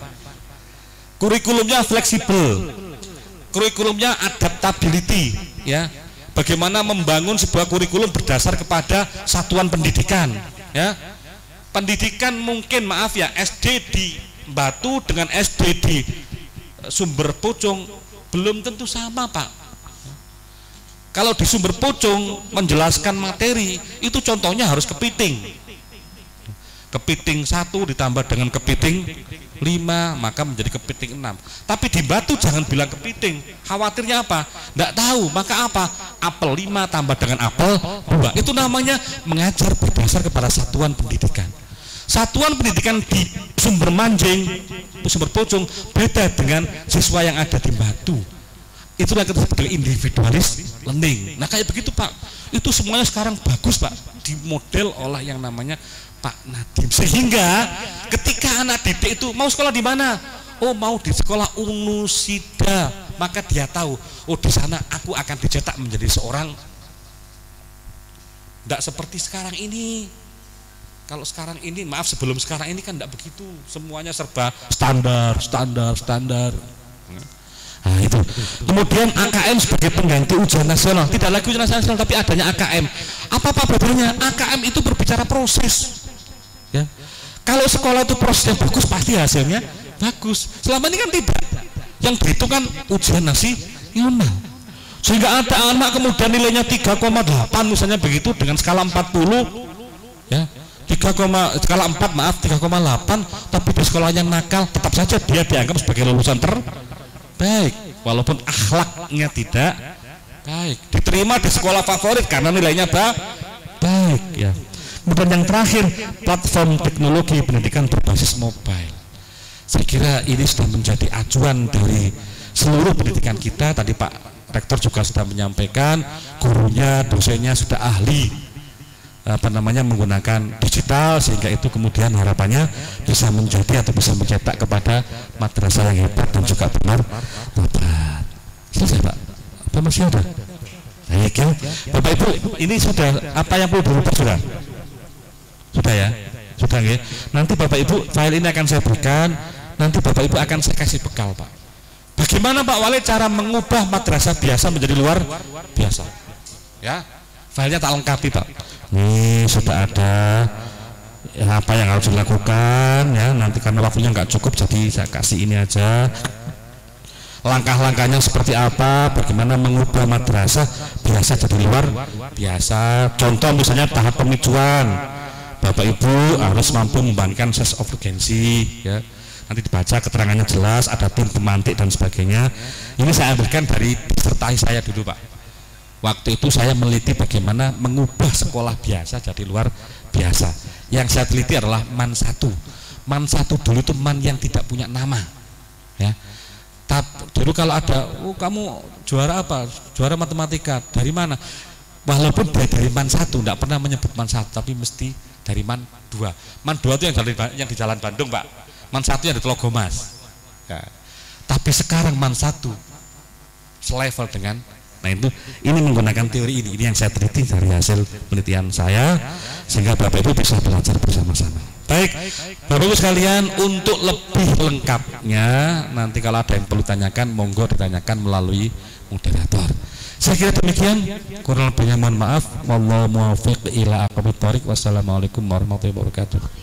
Kurikulumnya fleksibel, kurikulumnya adaptability, ya. Bagaimana membangun sebuah kurikulum berdasar kepada satuan pendidikan, ya. Pendidikan mungkin maaf ya, SD di Batu dengan SD di Sumber Pucung belum tentu sama Pak. Kalau di Sumber Pucung menjelaskan materi itu contohnya harus kepiting. Kepiting 1 ditambah dengan kepiting 5 maka menjadi kepiting 6. Tapi di Batu jangan bilang kepiting, khawatirnya apa? Tidak tahu, maka apa? Apel 5 tambah dengan apel 2. Itu namanya mengajar berdasar kepada satuan pendidikan. Satuan pendidikan di Sumber Manjing, Sumber Pucung beda dengan siswa yang ada di Batu. Itulah yang kita sebut dengan individualis learning. Nah kayak begitu Pak, itu semuanya sekarang bagus Pak, dimodel oleh yang namanya Pak Nadiem, sehingga ketika anak didik itu mau sekolah di mana, oh mau di sekolah Unusida, maka dia tahu, oh di sana aku akan dicetak menjadi seorang, tidak seperti sekarang ini. Kalau sekarang ini, maaf, sebelum sekarang ini kan tidak begitu, semuanya serba standar. Nah itu. Kemudian AKM sebagai pengganti ujian nasional, tidak lagi ujian nasional tapi adanya AKM. Apa bedanya? AKM itu berbicara proses. Ya. Kalau sekolah itu prosesnya bagus, pasti hasilnya bagus. Selama ini kan tidak. Yang berhitung kan ujian nasional. Sehingga ada anak kemudian nilainya 3,8 misalnya begitu dengan skala 40, ya. Skala 4 maaf 3,8, tapi di sekolah yang nakal tetap saja dia dianggap sebagai lulusan terbaik walaupun akhlaknya tidak baik, diterima di sekolah favorit karena nilainya baik, ya. Kemudian yang terakhir, platform teknologi pendidikan berbasis mobile. Saya kira ini sudah menjadi acuan dari seluruh pendidikan kita. Tadi Pak Rektor juga sudah menyampaikan, gurunya, dosennya sudah ahli menggunakan digital, sehingga itu kemudian harapannya bisa menjadi atau bisa mencetak kepada madrasah yang hebat dan juga bermartabat. Selesai Pak? Apa masih ada? Baik ya, Bapak Ibu, ini sudah apa yang perlu dirubah sudah? Sudah ya? Sudah ya? Nanti Bapak Ibu, file ini akan saya berikan, nanti Bapak Ibu akan saya kasih bekal Pak. Bagaimana Pak Wali cara mengubah madrasah biasa menjadi luar biasa? Ya, filenya tak lengkapi Pak. Ini sudah ada ya, apa yang harus dilakukan ya. Nanti karena waktunya nggak cukup, jadi saya kasih ini aja. Langkah-langkahnya seperti apa? Bagaimana mengubah madrasah biasa jadi luar biasa? Contoh misalnya tahap pemicuan. Bapak Ibu harus mampu membandingkan sense of urgency ya. Nanti dibaca keterangannya jelas, ada tim pemantik dan sebagainya. Ini saya ambilkan dari disertasi saya dulu Pak. Waktu itu saya meneliti bagaimana mengubah sekolah biasa jadi luar biasa. Yang saya teliti adalah MAN 1. MAN 1 dulu itu MAN yang tidak punya nama ya. Dulu kalau ada, oh kamu juara apa? Juara matematika, dari mana? Walaupun dari MAN 1, tidak pernah menyebut MAN 1, tapi mesti dari MAN 2. MAN 2 itu yang di Jalan Bandung Pak. MAN 1 yang di Telogomas ya. Tapi sekarang MAN 1 selevel dengan, nah itu, ini menggunakan teori ini yang saya teliti dari hasil penelitian saya, sehingga Bapak Ibu bisa belajar bersama-sama. Baik, Bapak Ibu sekalian, untuk lebih lengkapnya nanti kalau ada yang perlu tanyakan, monggo ditanyakan melalui moderator. Saya kira demikian, kurang lebihnya mohon maaf. Wallahu muwaffiq ila aqwamit thoriq. Wassalamualaikum warahmatullahi wabarakatuh.